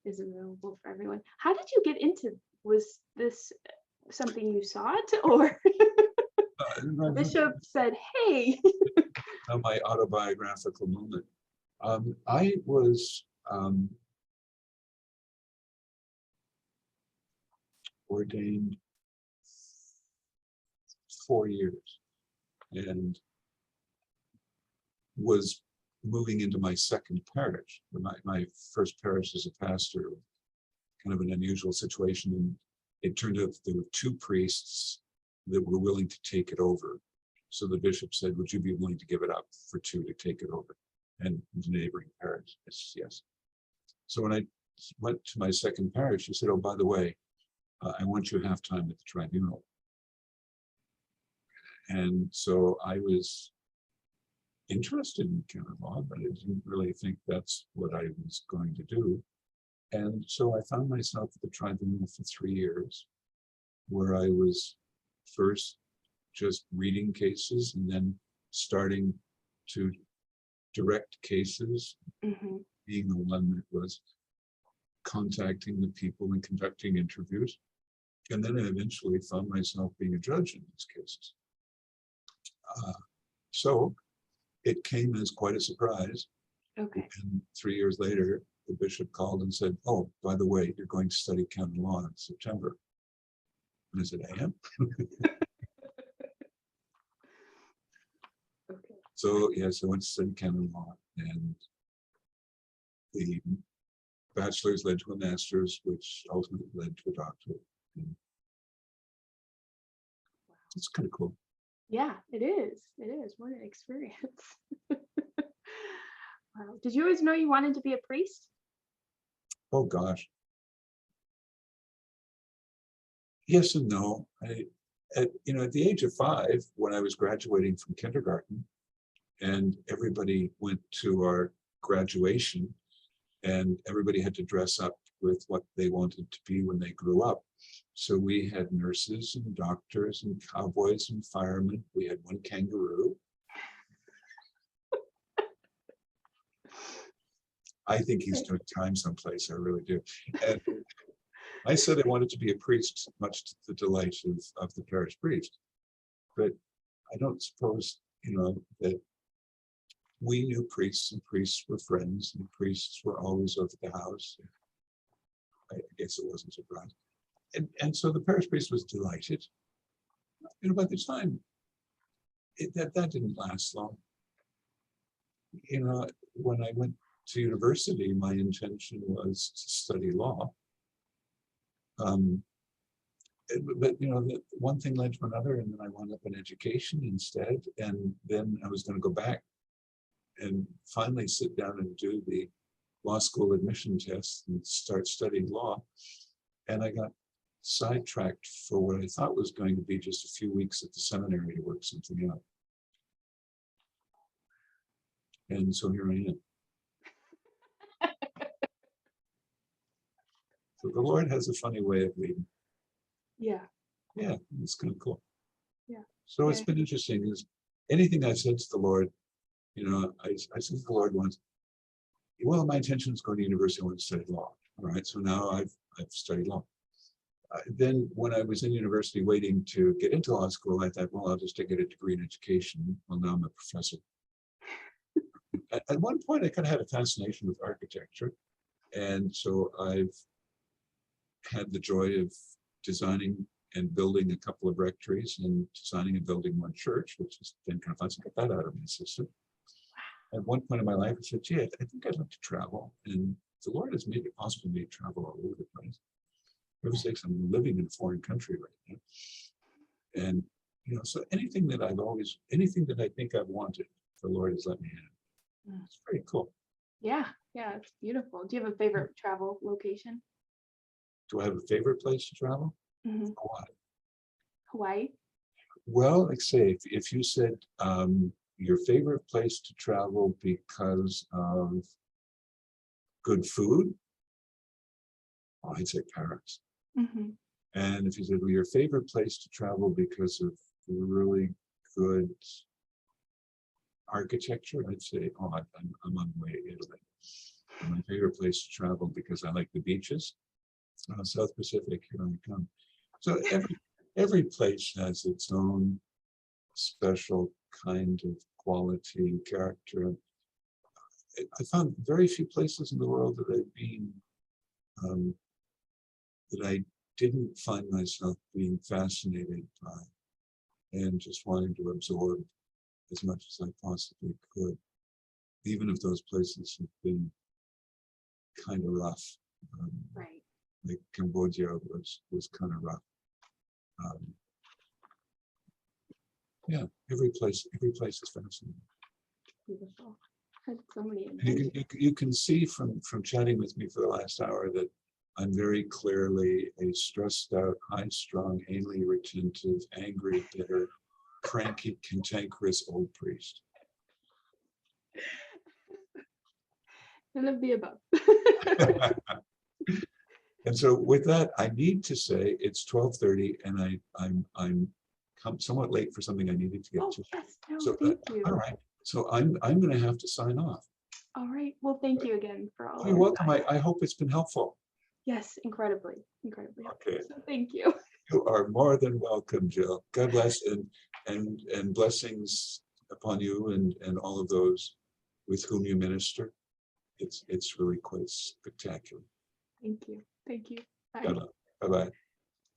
available for everyone. How did you get into? Was this something you sought, or? Bishop said, hey. My autobiographical moment. I was ordained 4 years and was moving into my second parish. My first parish as a pastor, kind of an unusual situation. And it turned out that there were 2 priests that were willing to take it over. So the bishop said, would you be willing to give it up for 2 to take it over? And the neighboring parish, yes. So when I went to my second parish, he said, oh, by the way, I want you half-time at the tribunal. And so I was interested in canon law, but I didn't really think that's what I was going to do. And so I found myself at the tribunal for 3 years, where I was first just reading cases and then starting to direct cases, being the one that was contacting the people and conducting interviews. And then I eventually found myself being a judge in these cases. So it came as quite a surprise. Okay. And 3 years later, the bishop called and said, oh, by the way, you're going to study canon law in September. And I said, I am. Okay. So yes, I went to study canon law, and the bachelor's led to a master's, which ultimately led to a doctorate. And it's kind of cool. Yeah, it is. It is. What an experience. Wow. Did you always know you wanted to be a priest? Oh gosh. Yes and no. At the age of 5, when I was graduating from kindergarten, and everybody went to our graduation, and everybody had to dress up with what they wanted to be when they grew up. So we had nurses and doctors and cowboys and firemen. We had one kangaroo. I think he's doing time someplace, I really do. And I said I wanted to be a priest, much to the delight of the parish priest. But I don't suppose, that we knew priests, and priests were friends, and priests were always over the house. I guess it wasn't surprising. And so the parish priest was delighted. By the time, that didn't last long. When I went to university, my intention was to study law. But one thing led to another, and then I wound up in education instead. And then I was going to go back and finally sit down and do the law school admission test and start studying law. And I got sidetracked for what I thought was going to be just a few weeks at the seminary to work something out. And so here I am. So the Lord has a funny way of leading. Yeah. Yeah, it's kind of cool. Yeah. So it's been interesting. Is anything I've said to the Lord, I said to the Lord once, well, my intention is going to university. I want to study law. All right. So now I've studied law. Then when I was in university waiting to get into law school, I thought, well, I'll just get a degree in education. Well, now I'm a professor. At one point, I kind of had a fascination with architecture. And so I've had the joy of designing and building a couple of rectories and designing and building one church, which has been kind of fun to get that out of my system. At one point in my life, I said, gee, I think I'd like to travel. And the Lord has made it possible for me to travel all over the place. For heaven's sakes, I'm living in a foreign country right now. And, so anything that I think I've wanted, the Lord has let me have. It's pretty cool. Yeah, it's beautiful. Do you have a favorite travel location? Do I have a favorite place to travel? Mm-hmm. Hawaii? Well, like say, if you said your favorite place to travel because of good food, I'd say Paris. Mm-hmm. And if you said, well, your favorite place to travel because of really good architecture, I'd say, I'm on the way to Italy. And my favorite place to travel because I like the beaches, South Pacific, here I come. So every place has its own special kind of quality and character. I found very few places in the world that I've been that I didn't find myself being fascinated by and just wanting to absorb as much as I possibly could, even if those places have been kind of rough. Right. Like Cambodia was kind of rough. Yeah, every place is fascinating. Beautiful. Had so many And you can see from chatting with me for the last hour that I'm very clearly a stressed out, high-strung, anally retentive, angry, bitter, cranky, cantankerous old priest. None of the above. And so with that, I need to say it's 12:30 and I'm come somewhat late for something I needed to get to. Yes, no, So thank you. all right. So I'm going to have to sign off. All right. Well, thank you again for all. You're welcome. I hope it's been helpful. Yes, incredibly helpful. Okay. So thank you. You are more than welcome, Jill. God bless and blessings upon you and all of those with whom you minister. It's really quite spectacular. Thank you. Thank you. Bye. Bye bye.